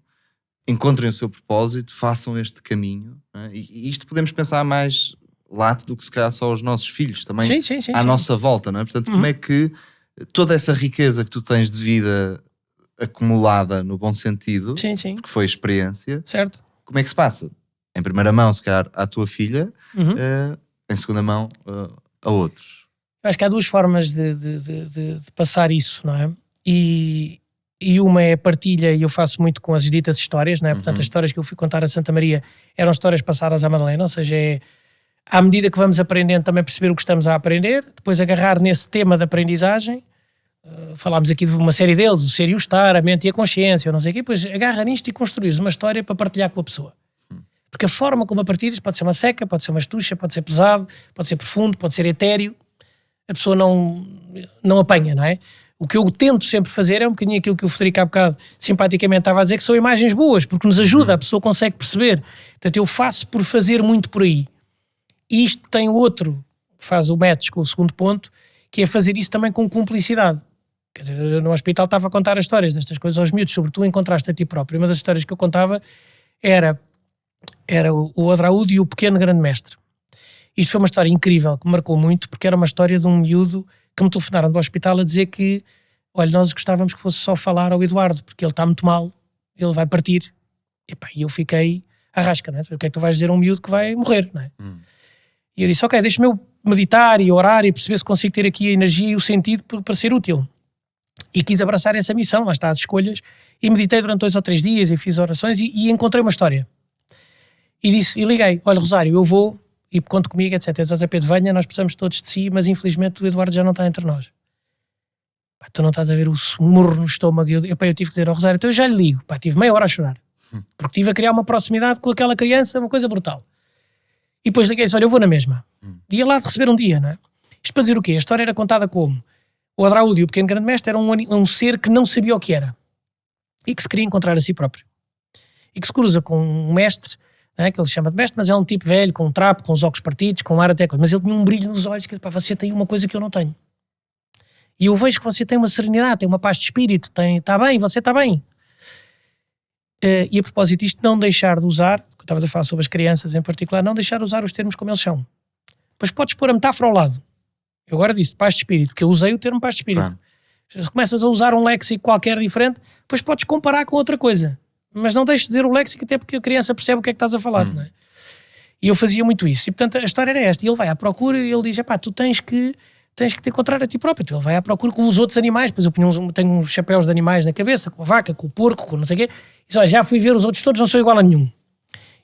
Speaker 4: encontrem o seu propósito, façam este caminho, não é? E isto podemos pensar mais lato do que se calhar só os nossos filhos, também
Speaker 3: sim,
Speaker 4: à nossa volta, não é? Portanto, como é que toda essa riqueza que tu tens de vida acumulada no bom sentido, porque foi experiência,
Speaker 3: certo,
Speaker 4: como é que se passa? Em primeira mão, se calhar, à tua filha, em segunda mão, a outros.
Speaker 3: Acho que há 2 formas de passar isso, não é? E uma é a partilha, e eu faço muito com as ditas histórias, não é? Portanto, as histórias que eu fui contar a Santa Maria eram histórias passadas à Madalena, ou seja, à medida que vamos aprendendo também perceber o que estamos a aprender, depois agarrar nesse tema da aprendizagem, falámos aqui de uma série deles, o ser e o estar, a mente e a consciência, ou não sei o quê, depois agarra nisto e construís uma história para partilhar com a pessoa. Porque a forma como a partilhas pode ser uma seca, pode ser uma estucha, pode ser pesado, pode ser profundo, pode ser etéreo, a pessoa não apanha, não é? O que eu tento sempre fazer é um bocadinho aquilo que o Frederico há bocado simpaticamente estava a dizer, que são imagens boas, porque nos ajuda, a pessoa consegue perceber. Portanto, eu faço por fazer muito por aí. E isto tem outro, faz o match com o segundo ponto, que é fazer isso também com cumplicidade. Quer dizer, eu no hospital estava a contar as histórias destas coisas aos miúdos, sobre tu encontraste a ti próprio. Uma das histórias que eu contava era o Odraúd e o Pequeno Grande Mestre. Isto foi uma história incrível, que me marcou muito, porque era uma história de um miúdo que me telefonaram do hospital a dizer que, olha, nós gostávamos que fosse só falar ao Eduardo, porque ele está muito mal, ele vai partir. E eu fiquei à rasca, não é? O que é que tu vais dizer a um miúdo que vai morrer, não é? E eu disse, ok, deixa-me eu meditar e orar e perceber se consigo ter aqui a energia e o sentido para ser útil. E quis abraçar essa missão, lá está as escolhas, e meditei durante 2 ou 3 dias e fiz orações e encontrei uma história. E liguei, olha Rosário, eu vou e conto comigo, etc. Eu disse, Pedro, venha, nós precisamos todos de si, mas infelizmente o Eduardo já não está entre nós. Pá, tu não estás a ver o murro no estômago. Eu tive que dizer ao Rosário, então eu já lhe ligo. Pá, tive meia hora a chorar. Porque tive a criar uma proximidade com aquela criança, uma coisa brutal. E depois liguei-se, olha, eu vou na mesma. Ia lá de receber um dia, não é? Isto para dizer o quê? A história era contada como o Odraúd e o Pequeno Grande Mestre era um ser que não sabia o que era. E que se queria encontrar a si próprio. E que se cruza com um mestre, é? Que ele chama de mestre, mas é um tipo velho, com um trapo, com os óculos partidos, com um ar até coisa. Mas ele tinha um brilho nos olhos, que pá, você tem uma coisa que eu não tenho. E eu vejo que você tem uma serenidade, tem uma paz de espírito, está bem, você está bem. E a propósito disto, não deixar de usar, que eu estava a falar sobre as crianças em particular, não deixar de usar os termos como eles são. Depois podes pôr a metáfora ao lado. Eu agora disse paz de espírito, porque eu usei o termo paz de espírito. Claro. Se começas a usar um léxico qualquer diferente, depois podes comparar com outra coisa. Mas não deixes de dizer o léxico, até porque a criança percebe o que é que estás a falar, não é? E eu fazia muito isso. E portanto a história era esta. E ele vai à procura e ele diz, pá, tu tens que te encontrar a ti próprio. Ele vai à procura com os outros animais. Depois eu tenho uns chapéus de animais na cabeça, com a vaca, com o porco, com não sei o quê. E diz, olha, já fui ver os outros todos, não sou igual a nenhum.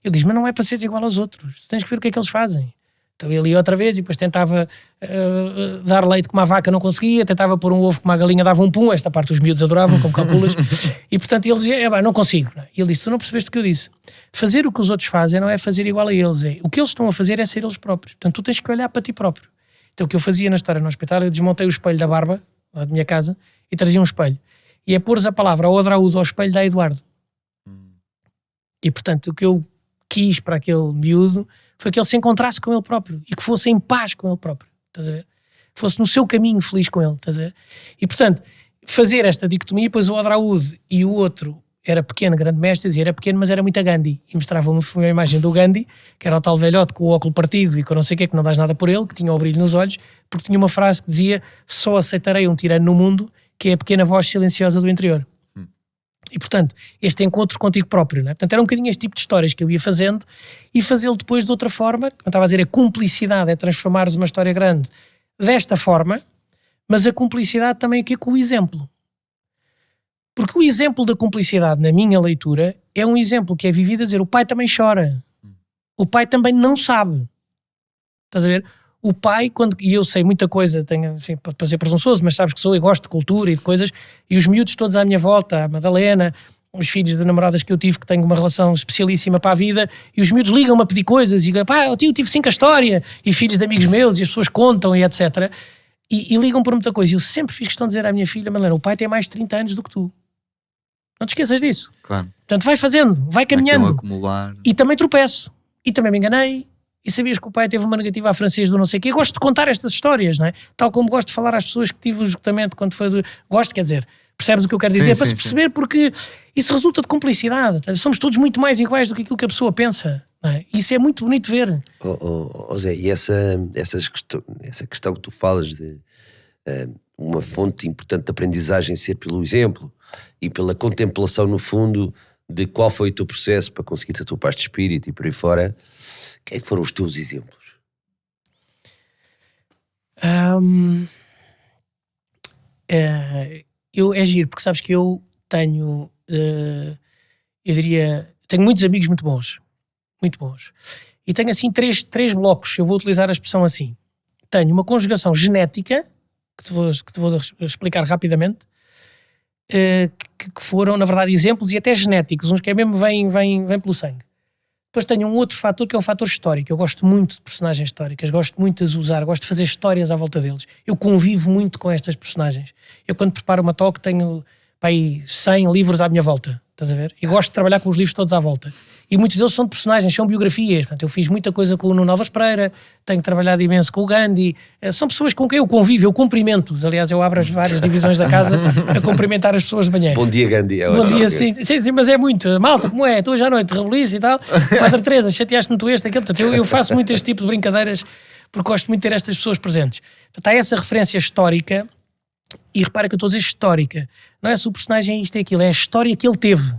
Speaker 3: Ele diz, mas não é para seres igual aos outros. Tu tens que ver o que é que eles fazem. Então ele ia outra vez e depois tentava dar leite como a vaca não conseguia, tentava pôr um ovo como a galinha dava um pum, esta parte os miúdos adoravam, como calculas, e portanto ele dizia, não consigo. E ele disse, tu não percebeste o que eu disse. Fazer o que os outros fazem não é fazer igual a eles, o que eles estão a fazer é ser eles próprios. Portanto tu tens que olhar para ti próprio. Então o que eu fazia na história no hospital, eu desmontei o espelho da barba, lá da minha casa, e trazia um espelho. E é pôres a palavra ao Odraúd ao espelho da Eduardo. E portanto o que eu quis para aquele miúdo foi que ele se encontrasse com ele próprio e que fosse em paz com ele próprio, estás a ver? Fosse no seu caminho feliz com ele, estás a ver? E portanto, fazer esta dicotomia, pois o Odraúd e o outro era pequeno, grande mestre, dizia, era pequeno, mas era muito a Gandhi, e mostrava-me uma imagem do Gandhi, que era o tal velhote com o óculo partido e com não sei o que não dás nada por ele, que tinha o brilho nos olhos, porque tinha uma frase que dizia, só aceitarei um tirano no mundo, que é a pequena voz silenciosa do interior. E portanto, este encontro contigo próprio, não é? Portanto, era um bocadinho este tipo de histórias que eu ia fazendo e fazê-lo depois de outra forma, como eu estava a dizer, a cumplicidade é transformares uma história grande desta forma, mas a cumplicidade também aqui com o exemplo. Porque o exemplo da cumplicidade, na minha leitura, é um exemplo que é vivido a dizer, o pai também chora. O pai também não sabe. Estás a ver? O pai, e eu sei muita coisa, tenho, enfim, para ser presunçoso, mas sabes que sou, eu gosto de cultura e de coisas, e os miúdos todos à minha volta, a Madalena, os filhos de namoradas que eu tive, que tenho uma relação especialíssima para a vida, e os miúdos ligam-me a pedir coisas, e pá, eu tive 5 a história, e filhos de amigos meus, e as pessoas contam, e etc. E ligam por muita coisa. E eu sempre fiz questão de dizer à minha filha, Madalena, o pai tem mais de 30 anos do que tu. Não te esqueças disso.
Speaker 4: Claro.
Speaker 3: Portanto, vai fazendo, vai caminhando.
Speaker 4: Acumular.
Speaker 3: E também tropeço. E também me enganei. E sabias que o pai teve uma negativa à francês do não sei o quê. Eu gosto de contar estas histórias, não é? Tal como gosto de falar às pessoas que tive o esgotamento quando foi do... Gosto, quer dizer, percebes o que eu quero dizer? Para se perceber, porque isso resulta de cumplicidade. Somos todos muito mais iguais do que aquilo que a pessoa pensa. Não é? Isso é muito bonito ver.
Speaker 2: Zé, e essa questão que tu falas de uma fonte importante de aprendizagem ser pelo exemplo e pela contemplação, no fundo, de qual foi o teu processo para conseguir a tua paz de espírito e por aí fora... Quem é que foram os teus exemplos?
Speaker 3: É giro, porque sabes que eu tenho, eu diria, tenho muitos amigos muito bons. Muito bons. E tenho assim três blocos, eu vou utilizar a expressão assim. Tenho uma conjugação genética, que te vou explicar rapidamente, que foram, na verdade, exemplos e até genéticos, uns que é mesmo vêm pelo sangue. Depois tenho um outro fator que é um fator histórico. Eu gosto muito de personagens históricas, gosto muito de as usar, gosto de fazer histórias à volta deles. Eu convivo muito com estas personagens. Eu, quando preparo uma talk, tenho aí 100 livros à minha volta, estás a ver? E gosto de trabalhar com os livros todos à volta. E muitos deles são de personagens, são biografias. Portanto, eu fiz muita coisa com o Nuno Alves Pereira, tenho trabalhado imenso com o Gandhi. São pessoas com quem eu convivo, eu cumprimento. Aliás, eu abro as várias divisões da casa a cumprimentar as pessoas de manhã.
Speaker 2: Bom dia, Gandhi.
Speaker 3: Bom dia, sim, mas é muito. Malta, como é? Estou hoje à noite, rebelice e tal. Madre Teresa, chateaste-me tu este, aquele. Portanto, eu faço muito este tipo de brincadeiras porque gosto muito de ter estas pessoas presentes. Portanto, há essa referência histórica. E repara que eu estou a dizer histórica. Não é se o personagem é isto e aquilo, é a história que ele teve.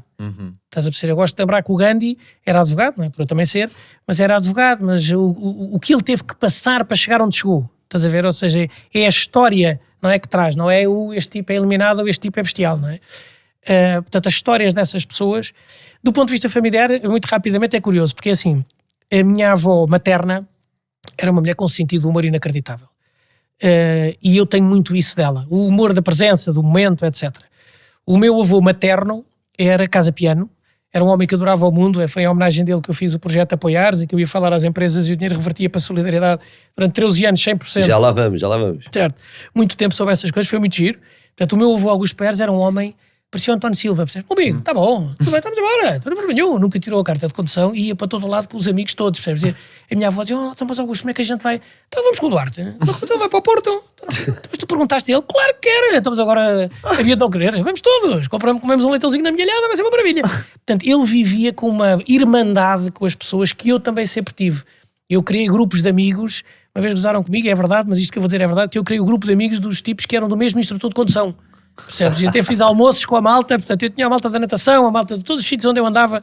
Speaker 3: Estás a perceber? Eu gosto de lembrar que o Gandhi era advogado, não é por eu também ser, mas era advogado, mas o que ele teve que passar para chegar onde chegou. Estás a ver? Ou seja, é a história, não é, que traz, não é este tipo é eliminado ou este tipo é bestial, não é? Portanto, as histórias dessas pessoas, do ponto de vista familiar, muito rapidamente é curioso, porque assim, a minha avó materna era uma mulher com um sentido de humor inacreditável. E eu tenho muito isso dela, o humor da presença, do momento, etc. O meu avô materno era Casa Piano, era um homem que adorava o mundo, foi em homenagem dele que eu fiz o projeto Apoiares e que eu ia falar às empresas e o dinheiro revertia para a solidariedade durante 13 anos, 100%.
Speaker 2: Já lá vamos.
Speaker 3: Certo, muito tempo sobre essas coisas, foi muito giro. Portanto, o meu avô Augusto Pérez era um homem, parecia o António Silva, percebes? Amigo, está bom, tudo bem, estamos embora, não tem nenhum. Nunca tirou a carta de condução e ia para todo lado com os amigos todos, percebes? E a minha avó dizia, então, mas Augusto, como é que a gente vai? Então vamos com o Duarte, então vai para o Porto. Mas tu perguntaste a ele, claro que quer, estamos agora havia de não querer, vamos todos, comemos um leitãozinho na milhalhada, vai ser uma maravilha. Portanto, ele vivia com uma irmandade com as pessoas que eu também sempre tive. Eu criei grupos de amigos, uma vez gozaram comigo, é verdade, mas isto que eu vou dizer é verdade, que eu criei um grupo de amigos dos tipos que eram do mesmo instrutor de condução. Percebes? Eu até fiz almoços com a malta, portanto eu tinha a malta da natação, a malta de todos os sítios onde eu andava,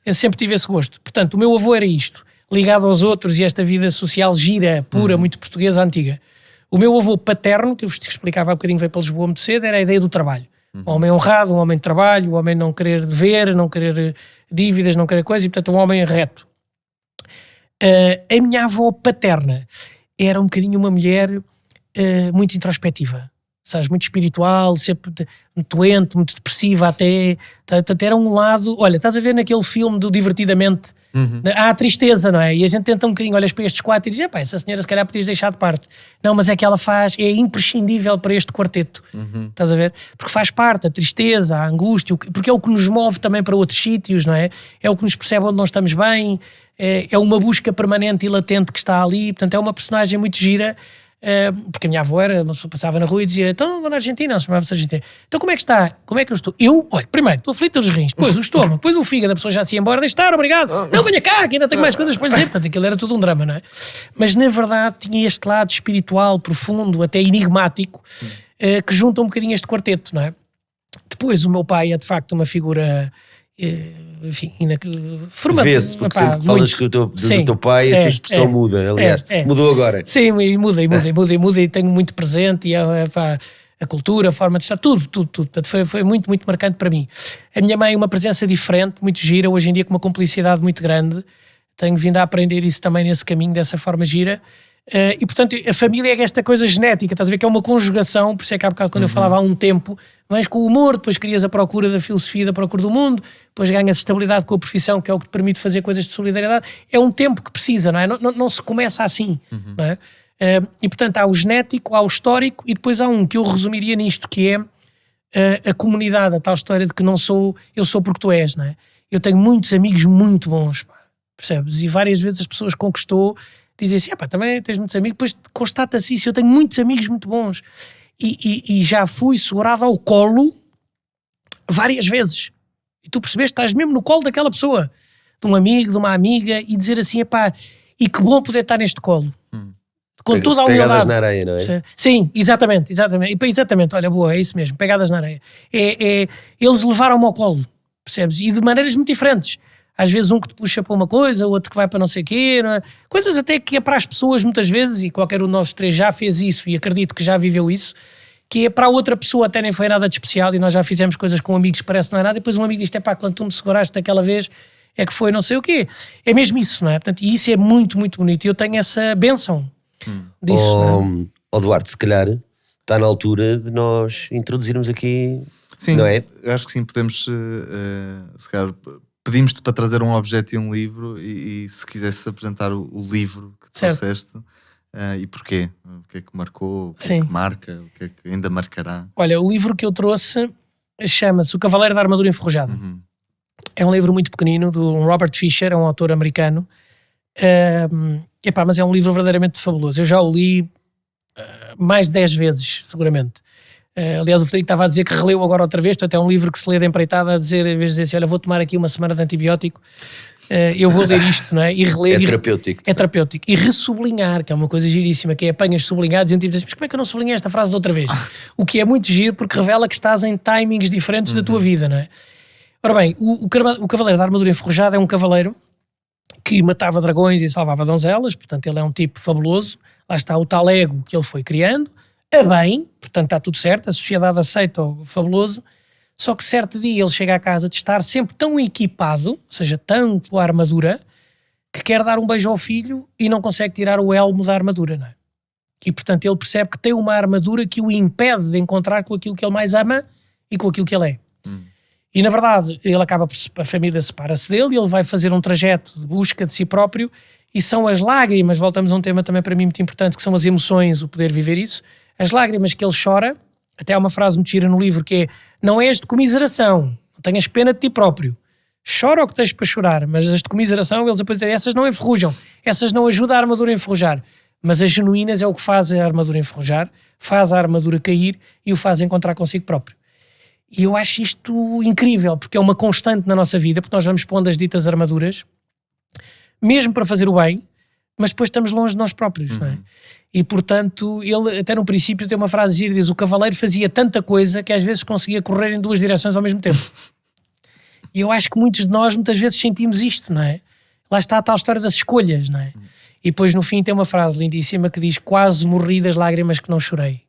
Speaker 3: eu sempre tive esse gosto. Portanto, o meu avô era isto, ligado aos outros e esta vida social gira, pura, muito portuguesa, antiga. O meu avô paterno, que eu vos explicava há bocadinho, veio para Lisboa muito cedo, era a ideia do trabalho. Um homem honrado, um homem de trabalho, um homem não querer dever, não querer dívidas, não querer coisa, e portanto um homem reto. A minha avó paterna era um bocadinho uma mulher muito introspectiva. Sabes, muito espiritual, sempre muito doente, muito depressiva até, portanto era um lado, olha, estás a ver naquele filme do Divertidamente, há a tristeza, não é? E a gente tenta um bocadinho, olhas para estes quatro e diz, essa senhora se calhar podias deixar de parte. Não, mas é que ela é imprescindível para este quarteto, estás a ver? Porque faz parte, a tristeza, a angústia, porque é o que nos move também para outros sítios, não é? É o que nos percebe onde não estamos bem, é uma busca permanente e latente que está ali, portanto é uma personagem muito gira. Porque a minha avó era, uma pessoa passava na rua e dizia, então vou na Argentina, chamava-se Argentina, então como é que está? Como é que eu estou? Olha, primeiro, estou aflito dos rins, depois o estômago, depois o fígado, a pessoa já se ia embora, deixa estar, obrigado, não, venha cá, que ainda tenho mais coisas para lhe dizer, portanto aquilo era tudo um drama, não é? Mas na verdade tinha este lado espiritual, profundo, até enigmático, que junta um bocadinho este quarteto, não é? Depois o meu pai é de facto uma figura... enfim,
Speaker 2: vê-se, porque sempre que falas do teu pai, a tua expressão muda, aliás, mudou agora.
Speaker 3: Sim, muda e tenho muito presente, e a cultura, a forma de estar, tudo. Portanto, foi muito, muito marcante para mim. A minha mãe é uma presença diferente, muito gira, hoje em dia com uma cumplicidade muito grande, tenho vindo a aprender isso também nesse caminho, dessa forma gira. E portanto a família é esta coisa genética, estás a ver, que é uma conjugação, por isso é que há bocado quando eu falava há um tempo, vens com o humor, depois crias a procura da filosofia, da procura do mundo, depois ganhas estabilidade com a profissão, que é o que te permite fazer coisas de solidariedade. É um tempo que precisa, não é? Não se começa assim, não é? E portanto há o genético, há o histórico e depois há um que eu resumiria nisto, que é a comunidade, a tal história de que não sou, eu sou porque tu és, não é? Eu tenho muitos amigos muito bons, pá, percebes? E várias vezes as pessoas com que estou dizem assim, pá, também tens muitos amigos, depois constata-se isso, eu tenho muitos amigos muito bons. E já fui segurado ao colo várias vezes. E tu percebeste, estás mesmo no colo daquela pessoa, de um amigo, de uma amiga, e dizer assim, pá, e que bom poder estar neste colo. Com toda a humildade.
Speaker 2: Pegadas na areia, não é?
Speaker 3: Sim, exatamente. Exatamente, olha, boa, é isso mesmo, pegadas na areia. Eles levaram-me ao colo, percebes? E de maneiras muito diferentes. Às vezes um que te puxa para uma coisa, o outro que vai para não sei o quê, não é? Coisas até que é para as pessoas muitas vezes, e qualquer um de nós três já fez isso, e acredito que já viveu isso, que é para a outra pessoa até nem foi nada de especial, e nós já fizemos coisas com amigos que parece que não é nada, e depois um amigo diz, pá, quando tu me seguraste daquela vez, é que foi não sei o quê. É mesmo isso, não é? Portanto, e isso é muito, muito bonito, e eu tenho essa bênção disso.
Speaker 2: Duarte, se calhar está na altura de nós introduzirmos aqui,
Speaker 4: Sim,
Speaker 2: não é?
Speaker 4: eu acho que sim, podemos, se calhar, pedimos-te para trazer um objeto e um livro, e se quisesse apresentar o livro que trouxeste, e porquê? O que é que marcou, o que é que marca, o que é que ainda marcará?
Speaker 3: Olha, o livro que eu trouxe chama-se O Cavaleiro da Armadura Enferrujada. É um livro muito pequenino, de um Robert Fisher, é um autor americano. Mas é um livro verdadeiramente fabuloso. Eu já o li mais de 10 vezes, seguramente. Aliás, o Frederico estava a dizer que releu agora outra vez, portanto é um livro que se lê de empreitada, a dizer, em vez de dizer assim, olha, vou tomar aqui uma semana de antibiótico, eu vou ler isto, não é? E reler.
Speaker 2: É terapêutico.
Speaker 3: É terapêutico. E ressublinhar, que é uma coisa giríssima, que é apanhas sublinhados e um tipo diz, mas como é que eu não sublinhei esta frase de outra vez? O que é muito giro, porque revela que estás em timings diferentes da tua vida, não é? Ora bem, o Cavaleiro da Armadura Enferrujada é um cavaleiro que matava dragões e salvava donzelas, portanto ele é um tipo fabuloso, lá está o tal ego que ele foi criando, a bem, portanto está tudo certo, a sociedade aceita o fabuloso, só que certo dia ele chega à casa de estar sempre tão equipado, ou seja, tão com a armadura, que quer dar um beijo ao filho e não consegue tirar o elmo da armadura, não é? E portanto ele percebe que tem uma armadura que o impede de encontrar com aquilo que ele mais ama e com aquilo que ele é. E na verdade ele acaba a família separa-se dele e ele vai fazer um trajeto de busca de si próprio, e são as lágrimas, voltamos a um tema também para mim muito importante, que são as emoções, o poder viver isso, as lágrimas que ele chora. Até há uma frase muito gira no livro que é, não és de comiseração, não tenhas pena de ti próprio, chora o que tens para chorar, mas as de comiseração, eles depois dizem, essas não enferrujam, essas não ajudam a armadura a enferrujar, mas as genuínas é o que faz a armadura enferrujar, faz a armadura cair e o faz encontrar consigo próprio. E eu acho isto incrível, porque é uma constante na nossa vida, porque nós vamos pondo as ditas armaduras, mesmo para fazer o bem, mas depois estamos longe de nós próprios, não é? E portanto, ele até no princípio tem uma frase gira, diz, o cavaleiro fazia tanta coisa que às vezes conseguia correr em duas direções ao mesmo tempo. E eu acho que muitos de nós muitas vezes sentimos isto, não é? Lá está a tal história das escolhas, não é? E depois no fim tem uma frase lindíssima que diz, quase morri das lágrimas que não chorei.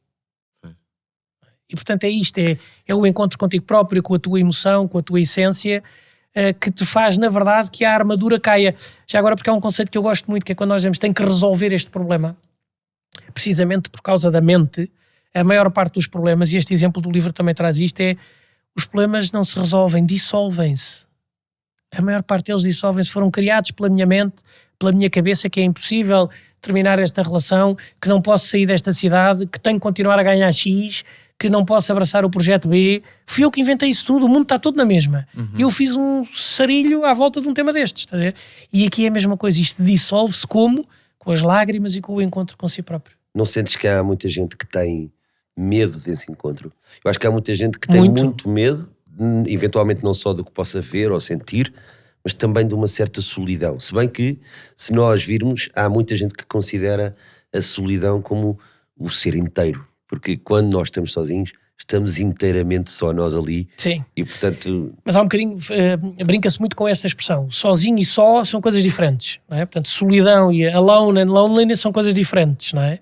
Speaker 3: E portanto é isto, é o encontro contigo próprio, com a tua emoção, com a tua essência, que te faz na verdade que a armadura caia. Já agora, porque é um conceito que eu gosto muito, que é quando nós dizemos tem que resolver este problema, precisamente por causa da mente, a maior parte dos problemas, e este exemplo do livro também traz isto, é os problemas não se resolvem, dissolvem-se. A maior parte deles dissolvem-se, foram criados pela minha mente, pela minha cabeça, que é impossível terminar esta relação, que não posso sair desta cidade, que tenho que continuar a ganhar X, que não posso abraçar o projeto B. Fui eu que inventei isso tudo, o mundo está todo na mesma. Eu fiz um sarilho à volta de um tema destes, está a ver? E aqui é a mesma coisa, isto dissolve-se como? Com as lágrimas e com o encontro com si próprio.
Speaker 2: Não sentes que há muita gente que tem medo desse encontro? Eu acho que há muita gente que tem muito medo, eventualmente não só do que possa ver ou sentir, mas também de uma certa solidão. Se bem que, se nós virmos, há muita gente que considera a solidão como o ser inteiro. Porque quando nós estamos sozinhos, estamos inteiramente só nós ali.
Speaker 3: Sim.
Speaker 2: E portanto...
Speaker 3: Mas há um bocadinho, brinca-se muito com essa expressão. Sozinho e só são coisas diferentes, não é? Portanto, solidão e alone and loneliness são coisas diferentes, não é?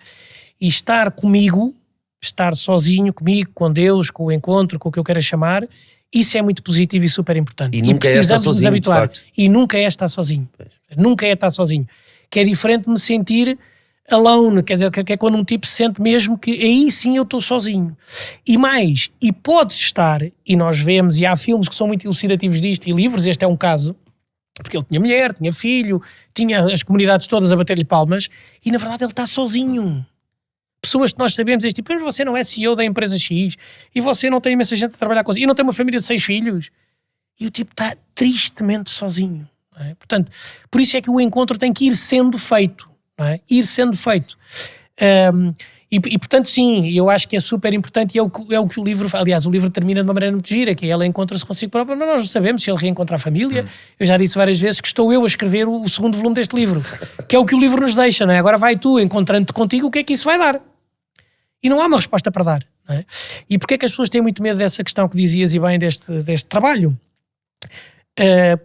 Speaker 3: E estar comigo, estar sozinho comigo, com Deus, com o encontro, com o que eu quero chamar, isso é muito positivo e super importante.
Speaker 2: E precisamos nos habituar.
Speaker 3: E nunca é estar sozinho. Nunca é estar sozinho. Que é diferente de me sentir alone, quer dizer, que é quando um tipo sente mesmo que aí sim eu estou sozinho. E mais, e pode-se estar, e nós vemos, e há filmes que são muito elucidativos disto, e livros, este é um caso, porque ele tinha mulher, tinha filho, tinha as comunidades todas a bater-lhe palmas, e na verdade ele está sozinho. Pessoas que nós sabemos, este tipo, mas você não é CEO da empresa X, e você não tem imensa gente a trabalhar com você, e não tem uma família de 6 filhos, e o tipo está tristemente sozinho. Não é? Portanto, por isso é que o encontro tem que ir sendo feito. Não é? Ir sendo feito. E portanto, sim, eu acho que é super importante, e é o que o livro, aliás, o livro termina de uma maneira muito gira, que é ela encontra-se consigo própria, mas nós não sabemos se ele reencontra a família. Eu já disse várias vezes que estou eu a escrever o segundo volume deste livro, que é o que o livro nos deixa, não é? Agora vai tu, encontrando-te contigo, o que é que isso vai dar? E não há uma resposta para dar. Não é? E porquê é que as pessoas têm muito medo dessa questão que dizias e bem deste trabalho?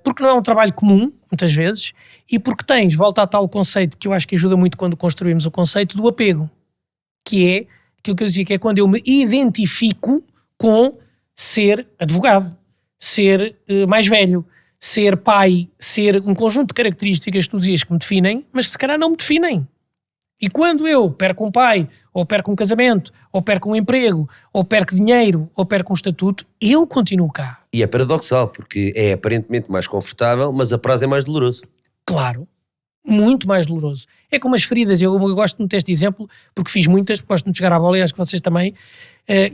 Speaker 3: Porque não é um trabalho comum, muitas vezes, e porque volta a tal conceito que eu acho que ajuda muito quando construímos o conceito do apego, que é aquilo que eu dizia, que é quando eu me identifico com ser advogado, ser mais velho, ser pai, ser um conjunto de características que tu dizias que me definem, mas que se calhar não me definem. E quando eu perco um pai, ou perco um casamento, ou perco um emprego, ou perco dinheiro, ou perco um estatuto, eu continuo cá.
Speaker 2: E é paradoxal, porque é aparentemente mais confortável, mas a prazo é mais doloroso.
Speaker 3: Claro, muito mais doloroso. É como as feridas, eu gosto muito deste exemplo, porque fiz muitas, gosto muito de jogar à bola e acho que vocês também,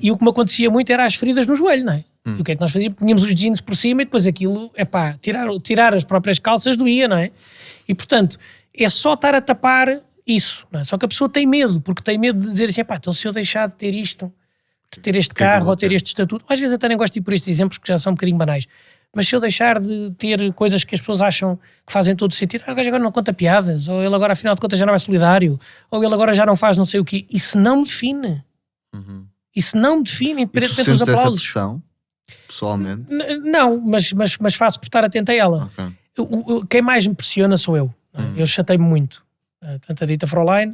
Speaker 3: e o que me acontecia muito era as feridas no joelho, não é? E o que é que nós fazíamos? Punhamos os jeans por cima e depois aquilo, tirar as próprias calças doía, não é? E portanto, é só estar a tapar isso, não é? Só que a pessoa tem medo, porque tem medo de dizer assim, então se eu deixar de ter isto, de ter este carro ou ter este estatuto, às vezes até nem gosto de ir por estes exemplos que já são um bocadinho banais, mas se eu deixar de ter coisas que as pessoas acham que fazem todo sentido, o gajo agora não conta piadas, ou ele agora afinal de contas já não é solidário, ou ele agora já não faz não sei o quê, isso não me define. Isso não me define, independentemente dos aplausos.
Speaker 4: Essa pressão, pessoalmente?
Speaker 3: Não, mas faço por estar atento a ela. Quem mais me pressiona sou eu. Eu chatei-me muito. Tanto a dita Fraulein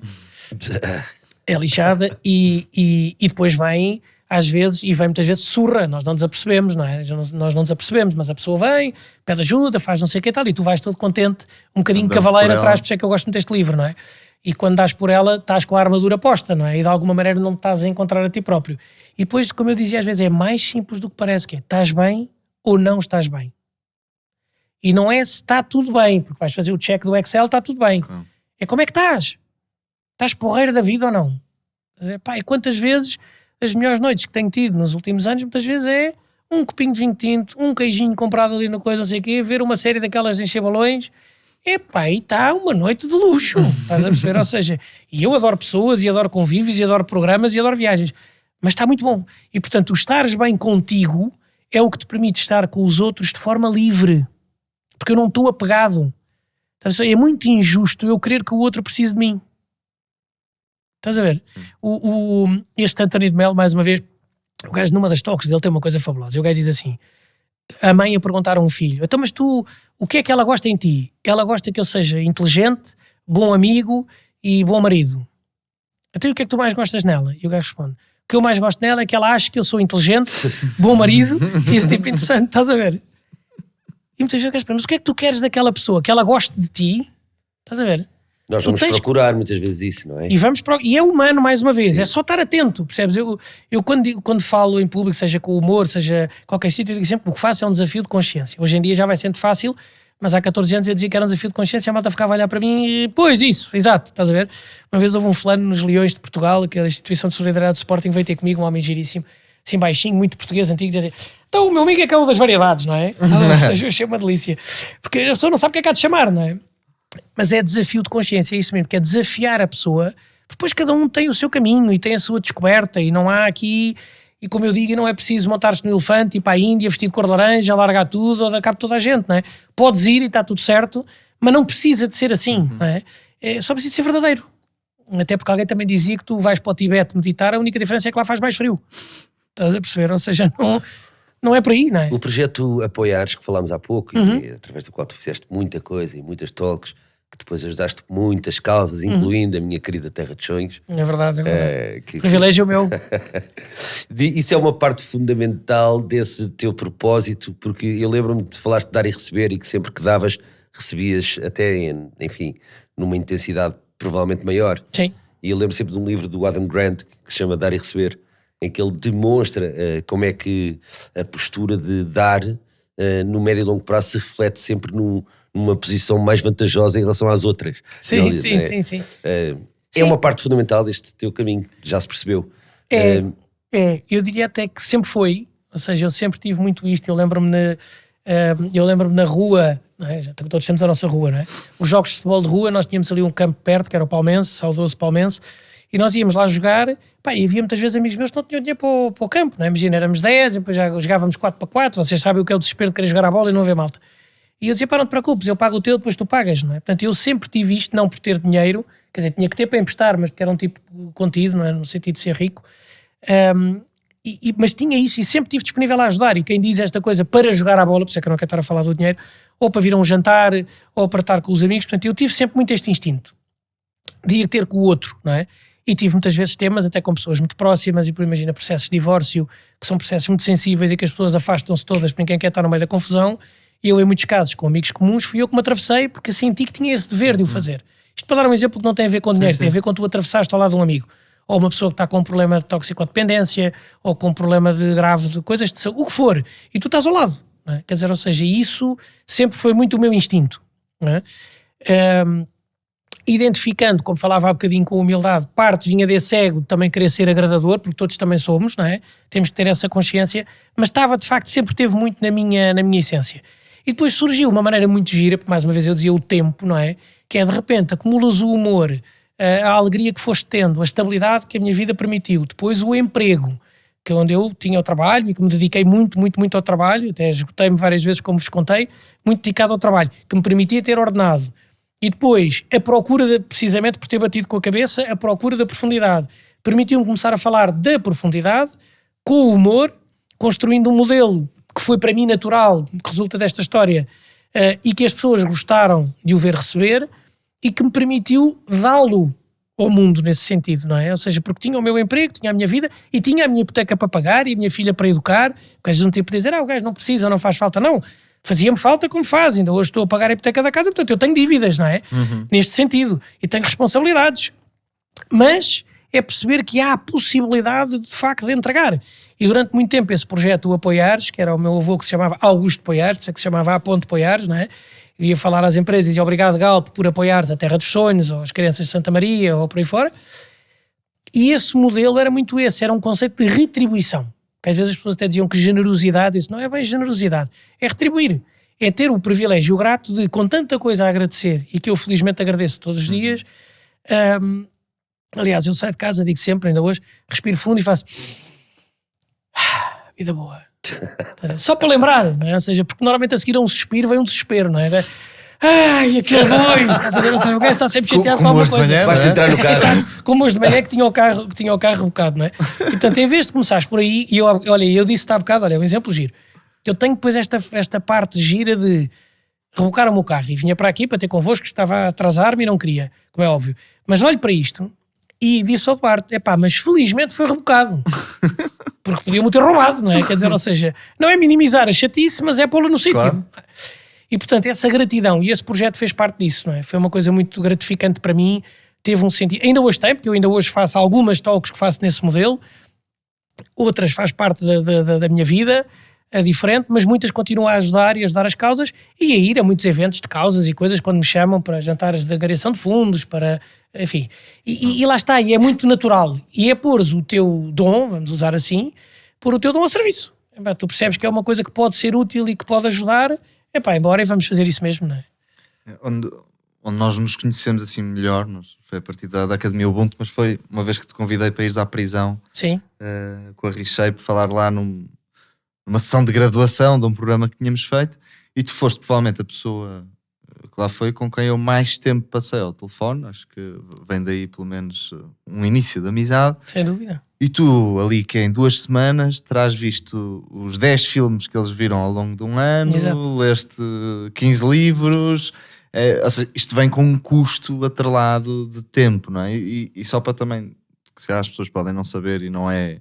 Speaker 3: é lixada e depois vem às vezes, e vem muitas vezes surra, nós não nos apercebemos, não é? Nós não nos apercebemos, mas a pessoa vem, pede ajuda, faz não sei o que e tal, e tu vais todo contente, um bocadinho cavaleiro atrás, por isso é que eu gosto muito deste livro, não é? E quando dás por ela, estás com a armadura posta, não é? E de alguma maneira não te estás a encontrar a ti próprio. E depois, como eu dizia às vezes, é mais simples do que parece, que é, estás bem ou não estás bem? E não é se está tudo bem, porque vais fazer o check do Excel, está tudo bem. É como é que estás? Estás porreiro da vida ou não? E quantas vezes, as melhores noites que tenho tido nos últimos anos, muitas vezes é um copinho de vinho tinto, um queijinho comprado ali na coisa, não sei o quê, ver uma série daquelas de encher balões, e está uma noite de luxo, estás a perceber? Ou seja, e eu adoro pessoas, e adoro convívios, e adoro programas, e adoro viagens, mas está muito bom. E portanto, o estares bem contigo é o que te permite estar com os outros de forma livre, porque eu não estou apegado. É muito injusto eu querer que o outro precise de mim. Estás a ver? Este António de Melo, mais uma vez, o gajo numa das talks dele tem uma coisa fabulosa. O gajo diz assim, a mãe a perguntar a um filho, então mas tu, o que é que ela gosta em ti? Ela gosta que eu seja inteligente, bom amigo e bom marido. Então o que é que tu mais gostas nela? E o gajo responde, o que eu mais gosto nela é que ela acha que eu sou inteligente, bom marido e esse tipo interessante, estás a ver? E muitas vezes perguntam, mas o que é que tu queres daquela pessoa? Que ela goste de ti? Estás a ver?
Speaker 2: Nós vamos procurar muitas vezes isso, não é?
Speaker 3: E é humano, mais uma vez. Sim. É só estar atento, percebes? Eu quando falo em público, seja com humor, seja qualquer sítio, eu digo sempre, o que faço é um desafio de consciência. Hoje em dia já vai sendo fácil, mas há 14 anos eu dizia que era um desafio de consciência, a malta ficava a olhar para mim e, pois, isso, exato, estás a ver? Uma vez houve um fulano nos Leões de Portugal, aquela instituição de solidariedade do Sporting, veio ter comigo, um homem giríssimo, assim baixinho, muito português, antigo, dizia assim, então o meu amigo é que é um das variedades, não é? Ou seja, eu achei uma delícia. Porque a pessoa não sabe o que é que há de chamar, não é? Mas é desafio de consciência, é isso mesmo, que é desafiar a pessoa, depois cada um tem o seu caminho e tem a sua descoberta e não há aqui, e como eu digo, não é preciso montar-se no elefante e ir para a Índia vestido de cor de laranja, largar tudo ou dar cabo toda a gente, não é? Podes ir e está tudo certo, mas não precisa de ser assim, não é? Só precisa ser verdadeiro. Até porque alguém também dizia que tu vais para o Tibete meditar, a única diferença é que lá faz mais frio. Estás a perceber? Ou seja, não é por aí, não é?
Speaker 2: O projeto Apoiares, que falámos há pouco, e através do qual tu fizeste muita coisa e muitas talks, que depois ajudaste muitas causas, incluindo a minha querida Terra de Sonhos.
Speaker 3: É verdade, é verdade. Privilégio meu.
Speaker 2: Isso é uma parte fundamental desse teu propósito, porque eu lembro-me de falaste de dar e receber, e que sempre que davas, recebias até, enfim, numa intensidade provavelmente maior.
Speaker 3: Sim.
Speaker 2: E eu lembro sempre de um livro do Adam Grant, que se chama Dar e Receber, em que ele demonstra como é que a postura de dar no médio e longo prazo se reflete sempre numa posição mais vantajosa em relação às outras.
Speaker 3: Sim,
Speaker 2: sim. é uma parte fundamental deste teu caminho, já se percebeu.
Speaker 3: Eu diria até que sempre foi, ou seja, eu sempre tive muito isto. Eu lembro-me na rua, não é? Já todos temos a nossa rua, não é? Os jogos de futebol de rua, nós tínhamos ali um campo perto, que era o Palmense, saudoso Palmense, e nós íamos lá jogar, pá, e havia muitas vezes amigos meus que não tinham dinheiro para o campo, não é? Imagina, éramos 10, e depois já jogávamos 4-4, vocês sabem o que é o desespero de querer jogar a bola e não haver malta. E eu dizia, pá, não te preocupes, eu pago o teu, depois tu pagas, não é? Portanto, eu sempre tive isto, não por ter dinheiro, quer dizer, tinha que ter para emprestar, mas porque era um tipo contido, não é? No sentido de ser rico. Mas tinha isso e sempre estive disponível a ajudar. E quem diz esta coisa para jogar a bola, por isso é que eu não quero estar a falar do dinheiro, ou para vir a um jantar, ou para estar com os amigos, portanto, eu tive sempre muito este instinto de ir ter com o outro, não é? E tive muitas vezes temas, até com pessoas muito próximas, e por imagina processos de divórcio, que são processos muito sensíveis e que as pessoas afastam-se todas para ninguém quer estar no meio da confusão. E eu, em muitos casos, com amigos comuns, fui eu que me atravessei porque senti que tinha esse dever de o fazer. Isto para dar um exemplo que não tem a ver com dinheiro, tem a ver com tu atravessaste ao lado de um amigo. Ou uma pessoa que está com um problema de toxicodependência, ou com um problema de grave de coisas de saúde, o que for, e tu estás ao lado, não é? Quer dizer, ou seja, isso sempre foi muito o meu instinto, não é? Identificando, como falava há bocadinho com humildade, parte vinha desse ego de também querer ser agradador, porque todos também somos, não é? Temos que ter essa consciência, mas estava de facto, sempre teve muito na minha essência. E depois surgiu uma maneira muito gira, porque mais uma vez eu dizia o tempo, não é? Que é de repente acumulas o humor, a alegria que foste tendo, a estabilidade que a minha vida permitiu, depois o emprego, que é onde eu tinha o trabalho e que me dediquei muito ao trabalho, até esgotei-me várias vezes, como vos contei, muito dedicado ao trabalho, que me permitia ter ordenado. E depois a procura, precisamente por ter batido com a cabeça, a procura da profundidade. Permitiu-me começar a falar da profundidade, com o humor, construindo um modelo que foi para mim natural, que resulta desta história, e que as pessoas gostaram de o ver receber, e que me permitiu dá-lo ao mundo nesse sentido, não é? Ou seja, porque tinha o meu emprego, tinha a minha vida e tinha a minha hipoteca para pagar e a minha filha para educar, porque às vezes não tinha para dizer, o gajo não precisa, não faz falta, não. Fazia-me falta como faz, ainda hoje estou a pagar a hipoteca da casa, portanto eu tenho dívidas, não é? Neste sentido, e tenho responsabilidades. Mas é perceber que há a possibilidade de facto de entregar. E durante muito tempo esse projeto, o Apoiares, que era o meu avô que se chamava Augusto Poiares, por isso é que se chamava A Ponte Poiares, não é? Eu ia falar às empresas e obrigado Galp por apoiares a Terra dos Sonhos, ou as crianças de Santa Maria, ou por aí fora. E esse modelo era muito esse, era um conceito de retribuição. Porque às vezes as pessoas até diziam que generosidade, isso não é bem generosidade, é retribuir. É ter o privilégio grato de, com tanta coisa a agradecer, e que eu felizmente agradeço todos os dias. Aliás, eu saio de casa, digo sempre, ainda hoje, respiro fundo e faço vida boa. Só para lembrar, não é? Ou seja, porque normalmente a seguir a um suspiro vem um desespero, não é? Ai, aquele boi, estás a ver? Ou seja, o gajo está sempre chateado com alguma coisa.
Speaker 2: Manhã, basta entrar no carro.
Speaker 3: Como hoje de manhã que tinha o carro rebocado, não é? E portanto, em vez de começares por aí, e eu disse-te há bocado, olha, um exemplo giro. Eu tenho depois esta parte gira de rebocar o meu carro e vinha para aqui para ter convosco, que estava a atrasar-me e não queria, como é óbvio. Mas olho para isto e disse ao Duarte, mas felizmente foi rebocado. Porque podiam-me ter roubado, não é? Quer dizer, ou seja, não é minimizar a chatice, mas é pô-lo no sítio. Claro. E portanto, essa gratidão, e esse projeto fez parte disso, não é? Foi uma coisa muito gratificante para mim, teve um sentido. Ainda hoje tem, porque eu ainda hoje faço algumas talks que faço nesse modelo, outras faz parte da minha vida, diferente, mas muitas continuam a ajudar e ajudar as causas e a ir a muitos eventos de causas e coisas quando me chamam para jantares de angariação de fundos, para, enfim, e lá está, e é muito natural, e é pôr o teu dom, vamos usar assim, pôr o teu dom ao serviço. Tu percebes que é uma coisa que pode ser útil e que pode ajudar, embora e vamos fazer isso mesmo, não é?
Speaker 4: Onde nós nos conhecemos assim melhor, foi a partir da Academia Ubuntu, mas foi uma vez que te convidei para ires à prisão.
Speaker 3: Sim.
Speaker 4: Com a Reshape, falar lá numa sessão de graduação de um programa que tínhamos feito, e tu foste provavelmente a pessoa que lá foi com quem eu mais tempo passei ao telefone, acho que vem daí pelo menos um início de amizade.
Speaker 3: Sem dúvida.
Speaker 4: E tu ali que em 2 semanas terás visto os 10 filmes que eles viram ao longo de um ano. Exato. Leste 15 livros, ou seja, isto vem com um custo atrelado de tempo, não é? E só para também, que se as pessoas podem não saber e não é...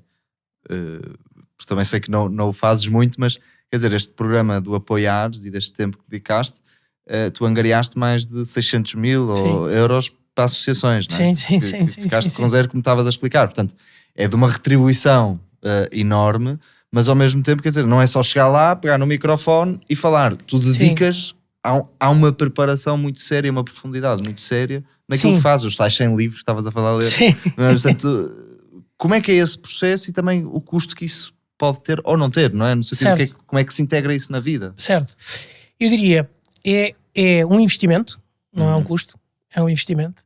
Speaker 4: porque também sei que não o fazes muito, mas quer dizer, este programa do Apoiares e deste tempo que dedicaste, tu angariaste mais de 600 mil euros para associações, não é?
Speaker 3: Sim.
Speaker 4: Ficaste com zero, como estavas a explicar. Portanto, é de uma retribuição enorme, mas ao mesmo tempo, quer dizer, não é só chegar lá, pegar no microfone e falar. Tu dedicas, há uma preparação muito séria, uma profundidade muito séria naquilo
Speaker 3: Sim.
Speaker 4: que fazes, os tais 100 livros que estavas a falar a ler.
Speaker 3: Sim.
Speaker 4: Portanto, como é que é esse processo e também o custo que isso pode ter ou não ter, não é? No sentido de como é que se integra isso na vida?
Speaker 3: Certo. Eu diria, é um investimento, não é um custo, é um investimento.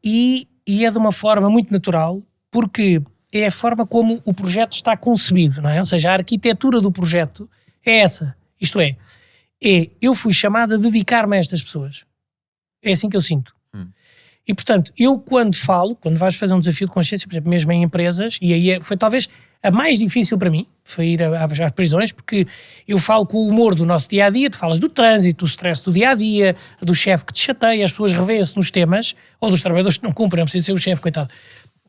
Speaker 3: E é de uma forma muito natural, porque é a forma como o projeto está concebido, não é? Ou seja, a arquitetura do projeto é essa. Isto é, eu fui chamado a dedicar-me a estas pessoas. É assim que eu sinto. E, portanto, eu quando vais fazer um desafio de consciência, por exemplo, mesmo em empresas, e aí foi talvez a mais difícil para mim, foi ir às prisões, porque eu falo com o humor do nosso dia-a-dia, tu falas do trânsito, do stress do dia-a-dia, do chefe que te chateia, as pessoas revêem-se nos temas, ou dos trabalhadores que não cumprem, não precisa ser o chefe, coitado.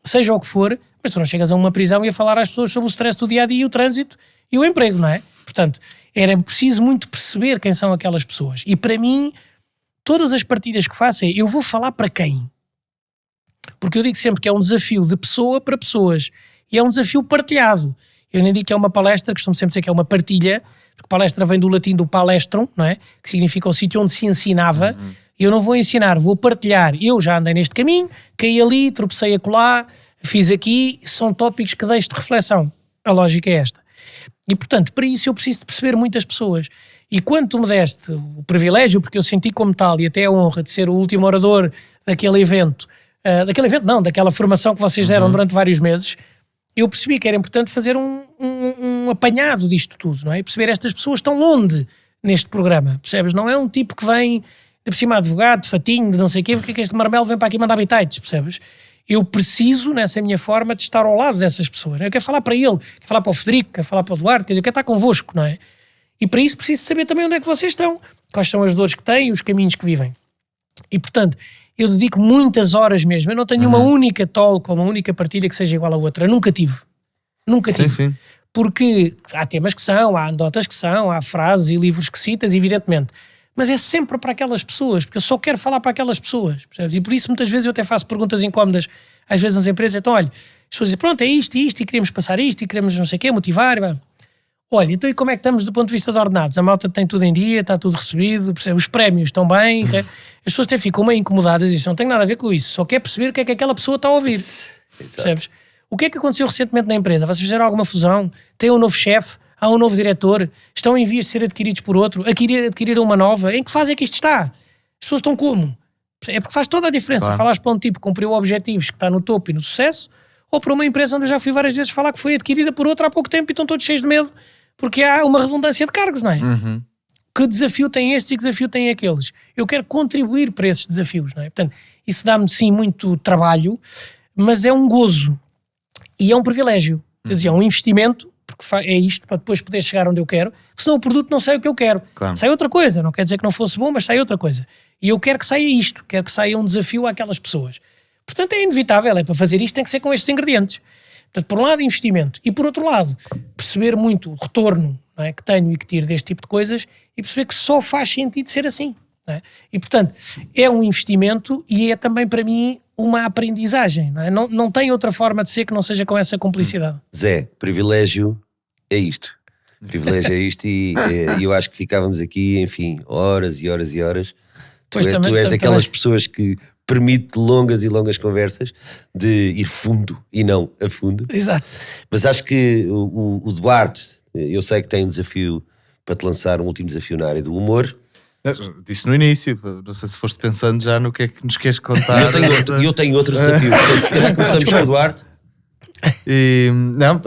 Speaker 3: Seja o que for, mas tu não chegas a uma prisão e a falar às pessoas sobre o stress do dia-a-dia, o trânsito e o emprego, não é? Portanto, era preciso muito perceber quem são aquelas pessoas. E para mim, todas as partilhas que faço eu vou falar para quem? Porque eu digo sempre que é um desafio de pessoa para pessoas. E é um desafio partilhado. Eu nem digo que é uma palestra, costumo sempre dizer que é uma partilha, porque palestra vem do latim do palestrum, não é? Que significa o sítio onde se ensinava. Eu não vou ensinar, vou partilhar. Eu já andei neste caminho, caí ali, tropecei acolá, fiz aqui, são tópicos que deixo de reflexão. A lógica é esta. E, portanto, para isso eu preciso de perceber muitas pessoas. E quando tu me deste o privilégio, porque eu senti como tal, e até a honra de ser o último orador daquele evento, daquela formação que vocês deram durante vários meses, eu percebi que era importante fazer um apanhado disto tudo, não é? E perceber estas pessoas estão onde neste programa, percebes? Não é um tipo que vem de por cima advogado, de fatinho, de não sei o quê, porque é que este marmelo vem para aqui mandar bitites, percebes? Eu preciso, nessa minha forma, de estar ao lado dessas pessoas. Eu quero falar para ele, quero falar para o Frederico, quero falar para o Duarte, quer dizer, eu quero estar convosco, não é? E para isso preciso saber também onde é que vocês estão, quais são as dores que têm e os caminhos que vivem. E, portanto, eu dedico muitas horas mesmo. Eu não tenho uma única talk ou uma única partilha que seja igual à outra. Eu nunca tive. Nunca tive.
Speaker 4: Sim.
Speaker 3: Porque há temas que são, há anedotas que são, há frases e livros que citas, evidentemente. Mas é sempre para aquelas pessoas, porque eu só quero falar para aquelas pessoas. Percebes? E por isso muitas vezes eu até faço perguntas incómodas, às vezes nas empresas. Então, olha, as pessoas dizem, pronto, é isto e isto, e queremos passar isto, e queremos não sei o quê, motivar. Olha, então e como é que estamos do ponto de vista de ordenados? A malta tem tudo em dia, está tudo recebido, percebe? Os prémios estão bem. As pessoas até ficam meio incomodadas e dizem, não tem nada a ver com isso, só quer perceber o que é que aquela pessoa está a ouvir. Percebes? O que é que aconteceu recentemente na empresa? Vocês fizeram alguma fusão? Tem um novo chefe? Há um novo diretor? Estão em vias de ser adquiridos por outro? Adquiriram uma nova? Em que fase é que isto está? As pessoas estão como? É porque faz toda a diferença.
Speaker 4: Claro.
Speaker 3: Falares para um tipo que cumpriu objetivos, que está no topo e no sucesso, ou para uma empresa onde eu já fui várias vezes falar que foi adquirida por outra há pouco tempo e estão todos cheios de medo porque há uma redundância de cargos, não é? Que desafio tem estes e que desafio tem aqueles? Eu quero contribuir para esses desafios, não é? Portanto, isso dá-me sim muito trabalho, mas é um gozo e é um privilégio. Quer dizer, é um investimento, porque é isto para depois poder chegar onde eu quero, porque senão o produto não sai o que eu quero.
Speaker 4: Claro.
Speaker 3: Sai outra coisa, não quer dizer que não fosse bom, mas sai outra coisa. E eu quero que saia isto, quero que saia um desafio àquelas pessoas. Portanto, é inevitável, para fazer isto tem que ser com estes ingredientes. Portanto, por um lado, investimento, e por outro lado, perceber muito o retorno, não é, que tenho e que tiro deste tipo de coisas e perceber que só faz sentido ser assim. Não é? E, portanto, é um investimento e é também, para mim, uma aprendizagem. Não é? Não tem outra forma de ser que não seja com essa cumplicidade.
Speaker 2: Zé, privilégio é isto. Privilégio é isto e eu acho que ficávamos aqui, enfim, horas e horas e horas. Tu és daquelas pessoas que permite longas e longas conversas de ir fundo e não a fundo.
Speaker 3: Exato.
Speaker 2: Mas acho que o Duarte, eu sei que tem um desafio para te lançar, um último desafio na área do humor.
Speaker 4: Disse no início, não sei se foste pensando já no que é que nos queres contar.
Speaker 2: Eu tenho outro desafio, portanto, se calhar começamos com o Duarte.
Speaker 4: Não,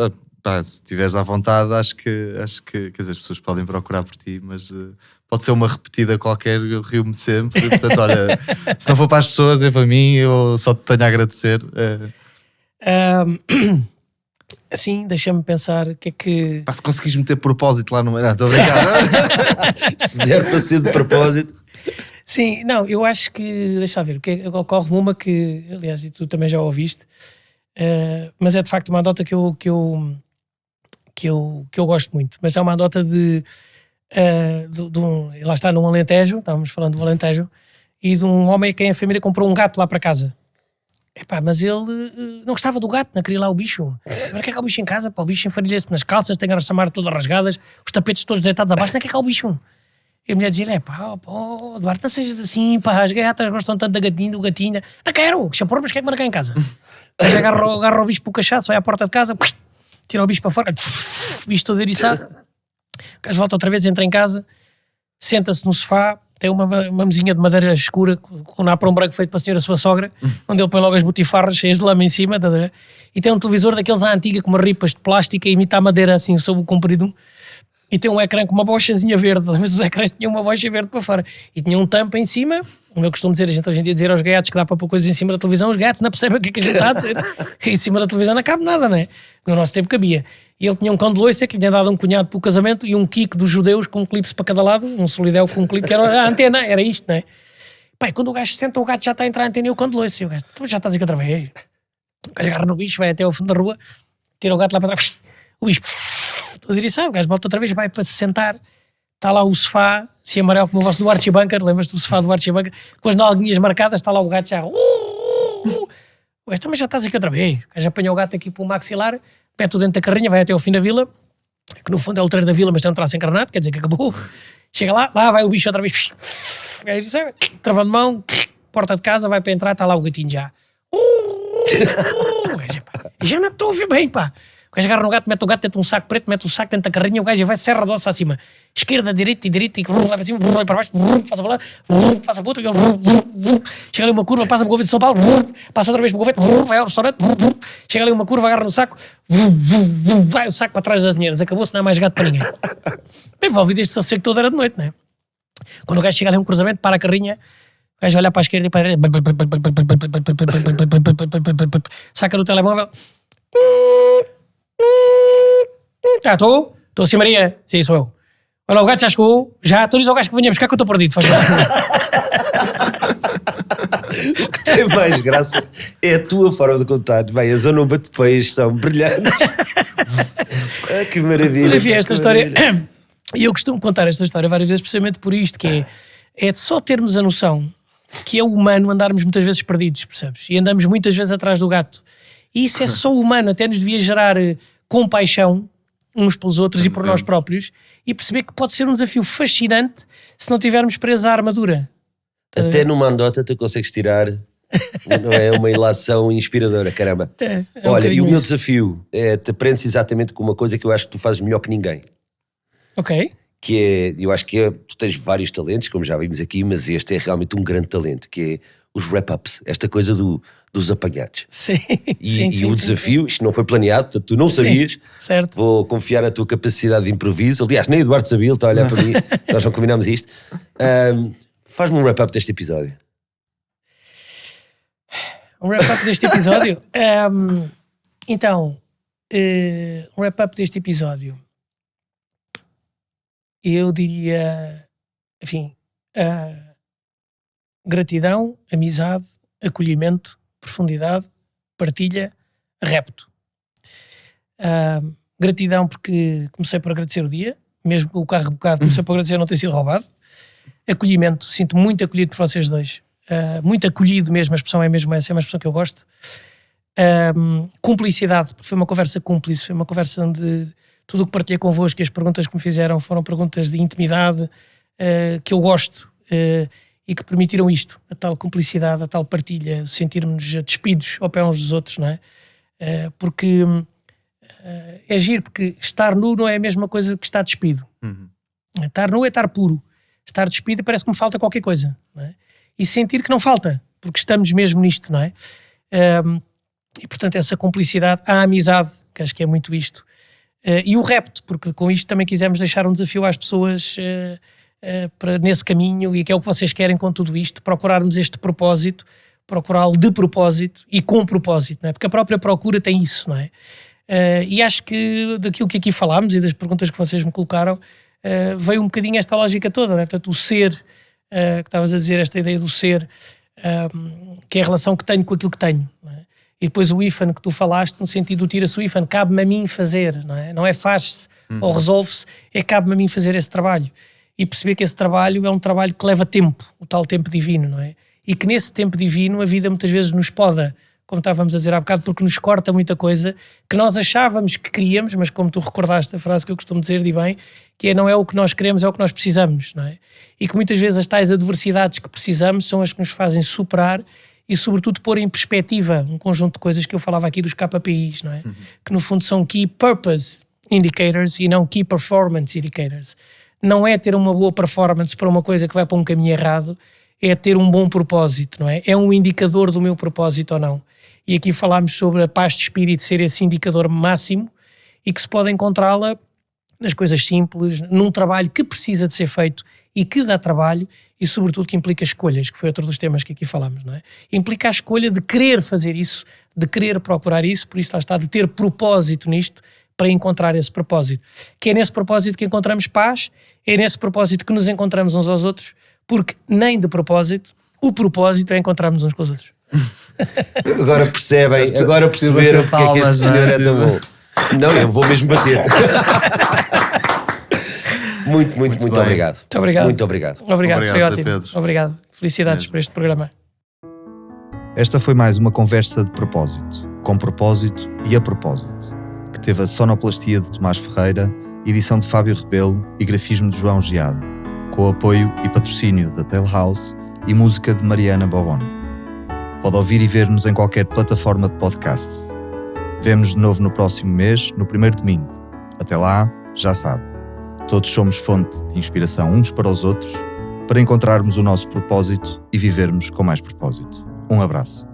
Speaker 4: pá, se estiveres à vontade, acho que quer dizer, as pessoas podem procurar por ti, mas pode ser uma repetida qualquer, eu rio-me sempre. E, portanto, olha, se não for para as pessoas, é para mim, eu só te tenho a agradecer.
Speaker 3: Assim, deixa-me pensar o que é que...
Speaker 4: Pá, se conseguires meter propósito lá no meio, estou a brincar.
Speaker 2: Se der para ser de propósito.
Speaker 3: Sim, não, eu acho que, deixa ver, ocorre-me uma que, aliás, e tu também já ouviste, mas é de facto uma anedota que eu gosto muito, mas é uma anedota lá está, num Alentejo, estávamos falando do Alentejo, e de um homem a quem a família comprou um gato lá para casa. Epá, mas ele não gostava do gato, não queria lá o bicho. Agora quer cá o bicho em casa? Pá, o bicho enfarilha-se nas calças, tem a samar todas rasgadas, os tapetes todos deitados abaixo, não quer cá o bicho. E a mulher dizia-lhe, Duarte, não sejas assim, pá, as gatas gostam tanto da gatinha, do gatinho. Não quero, chapor, mas quem é que manda cá em casa? Agarra o bicho para o cachaço, vai à porta de casa, tira o bicho para fora, o bicho todo eriçado. O gajo volta outra vez, entra em casa, senta-se no sofá, tem uma mesinha de madeira escura com um napão branco feito para a senhora sua sogra, onde ele põe logo as botifarras cheias de lama em cima, e tem um televisor daqueles à antiga com umas ripas de plástico a imitar madeira assim sob o comprido, e tem um ecrã com uma bochazinha verde, mas os ecrãs tinham uma bocha verde para fora, e tinha um tampo em cima. Como eu costumo dizer, a gente hoje em dia dizer aos gatos que dá para pôr coisas em cima da televisão, os gatos não percebem o que é que a gente está a dizer, que em cima da televisão não cabe nada, não é? No nosso tempo cabia. E ele tinha um cão de loiça que lhe tinha dado um cunhado para o casamento e um Kiko dos judeus com um clipe para cada lado, um solideu com um clipe que era a antena, era isto, não é? Pai, quando o gajo se senta, o gato já está a entrar a antena e o cão de loiça, e o gajo, tu já estás aqui outra vez. O gajo agarra no bicho, vai até ao fundo da rua, tira o gato lá para trás, o bicho, estou a dizer isso, o gajo volta outra vez, vai para se sentar, está lá o sofá, se amarelo como o vosso do Archie Bunker, lembras-te do sofá do Archie Bunker, com as nalguinhas marcadas, está lá o gato já, o gajo, também já estás aqui outra vez. O gajo apanha o gato aqui para o maxilar, mete-o dentro da carrinha, vai até ao fim da vila, que no fundo é o letreiro da vila, mas tem um traço encarnado, quer dizer que acabou. Chega lá vai o bicho outra vez, o gajo diz, travando mão, porta de casa, vai para entrar, está lá o gatinho já. O gajo, pá, já não estou a ouvir bem, pá. O gajo agarra no gato, mete o gato dentro de um saco preto, mete o saco dentro da carrinha, o gajo vai serra de osso acima, esquerda, direita, e vai para cima, vai para baixo, passa para lá, passa para outro, chega ali uma curva, passa para o Gouveia de São Paulo, passa outra vez para o Gouveia, vai ao restaurante, chega ali uma curva, agarra no saco, vai o saco para trás das dinheiras, acabou-se, não há mais gato para ninguém. Bem, envolvido este sossego todo era de noite, não é? Quando o gajo chega ali a um cruzamento, para a carrinha, o gajo vai olhar para a esquerda e para a direita, saca do telemóvel, estou sim, Maria, sim, sou eu. Olha, o gato já chegou, já, tu diz ao gajo que venha buscar que eu estou perdido, faz
Speaker 2: O que tem mais graça é a tua forma de contar. Bem, as onomatopeias são brilhantes. Que maravilha.
Speaker 3: Enfim, esta história, e eu costumo contar esta história várias vezes precisamente por isto, que é de só termos a noção que é humano andarmos muitas vezes perdidos, percebes? E andamos muitas vezes atrás do gato. E isso é só humano, até nos devia gerar compaixão uns pelos outros e por nós próprios, e perceber que pode ser um desafio fascinante se não tivermos presa à armadura.
Speaker 2: Até numa andota tu consegues tirar, não é, uma ilação inspiradora, caramba. Olha, e o meu desafio é te aprendes exatamente com uma coisa que eu acho que tu fazes melhor que ninguém.
Speaker 3: Ok.
Speaker 2: Que é, eu acho que tu tens vários talentos, como já vimos aqui, mas este é realmente um grande talento, que é os wrap-ups, esta coisa dos apanhados.
Speaker 3: Sim,
Speaker 2: e o desafio, isto não foi planeado, portanto tu não sabias,
Speaker 3: certo.
Speaker 2: Vou confiar na tua capacidade de improviso, aliás, nem Eduardo sabia, ele está a olhar para mim, nós não combinámos isto. Faz-me um wrap-up deste episódio.
Speaker 3: Um wrap-up deste episódio? Então, um wrap-up deste episódio, eu diria, enfim, gratidão, amizade, acolhimento, profundidade, partilha, repto. Gratidão porque comecei por agradecer o dia, mesmo com o carro rebocado, comecei por agradecer não ter sido roubado. Acolhimento, sinto muito acolhido por vocês dois, muito acolhido mesmo, a expressão é mesmo essa, é uma expressão que eu gosto. Cumplicidade, porque foi uma conversa cúmplice, foi uma conversa onde tudo o que partilhei convosco e as perguntas que me fizeram foram perguntas de intimidade, que eu gosto, e que permitiram isto, a tal cumplicidade, a tal partilha, sentirmos despidos ao pé uns dos outros, não é? Porque é giro, porque estar nu não é a mesma coisa que estar despido. Estar nu é estar puro. Estar despido parece que me falta qualquer coisa, não é? E sentir que não falta, porque estamos mesmo nisto, não é? E portanto essa cumplicidade, a amizade, que acho que é muito isto, e o repto, porque com isto também quisemos deixar um desafio às pessoas para nesse caminho, e que é o que vocês querem com tudo isto, procurarmos este propósito, procurá-lo de propósito e com propósito, não é? Porque a própria procura tem isso, não é? E acho que daquilo que aqui falámos e das perguntas que vocês me colocaram, veio um bocadinho esta lógica toda, não é? Portanto, o ser, que estavas a dizer, esta ideia do ser, que é a relação que tenho com aquilo que tenho, não é? E depois o IFAN que tu falaste, no sentido do tira-se o IFAN, cabe-me a mim fazer, não é? Não é faz-se ou resolve-se, é cabe-me a mim fazer esse trabalho. E perceber que esse trabalho é um trabalho que leva tempo, o tal tempo divino, não é? E que nesse tempo divino a vida muitas vezes nos poda como estávamos a dizer há bocado, porque nos corta muita coisa que nós achávamos que queríamos, mas como tu recordaste a frase que eu costumo dizer de bem, que não é o que nós queremos, é o que nós precisamos, não é? E que muitas vezes as tais adversidades que precisamos são as que nos fazem superar e sobretudo pôr em perspectiva um conjunto de coisas que eu falava aqui dos KPIs, não é? Que no fundo são Key Purpose Indicators e não Key Performance Indicators. Não é ter uma boa performance para uma coisa que vai para um caminho errado, é ter um bom propósito, não é? É um indicador do meu propósito ou não. E aqui falámos sobre a paz de espírito ser esse indicador máximo e que se pode encontrá-la nas coisas simples, num trabalho que precisa de ser feito e que dá trabalho e sobretudo que implica escolhas, que foi outro dos temas que aqui falámos, não é? Implica a escolha de querer fazer isso, de querer procurar isso, por isso lá está, de ter propósito nisto, para encontrar esse propósito. Que é nesse propósito que encontramos paz, é nesse propósito que nos encontramos uns aos outros, porque nem de propósito, o propósito é encontrarmos uns com os outros.
Speaker 2: Agora perceberam porque é que este senhor é tão bom. Não, eu vou mesmo bater. Muito obrigado.
Speaker 3: Muito obrigado.
Speaker 2: Muito obrigado.
Speaker 3: Obrigado, foi ótimo.
Speaker 4: Pedro.
Speaker 3: Obrigado. Felicidades por este programa.
Speaker 5: Esta foi mais uma conversa de propósito, com propósito e a propósito, que teve a sonoplastia de Tomás Ferreira, edição de Fábio Rebelo e grafismo de João Giada, com apoio e patrocínio da Tail House e música de Mariana Bobon. Pode ouvir e ver-nos em qualquer plataforma de podcasts. Vemo-nos de novo no próximo mês, no primeiro domingo. Até lá, já sabe, todos somos fonte de inspiração uns para os outros, para encontrarmos o nosso propósito e vivermos com mais propósito. Um abraço.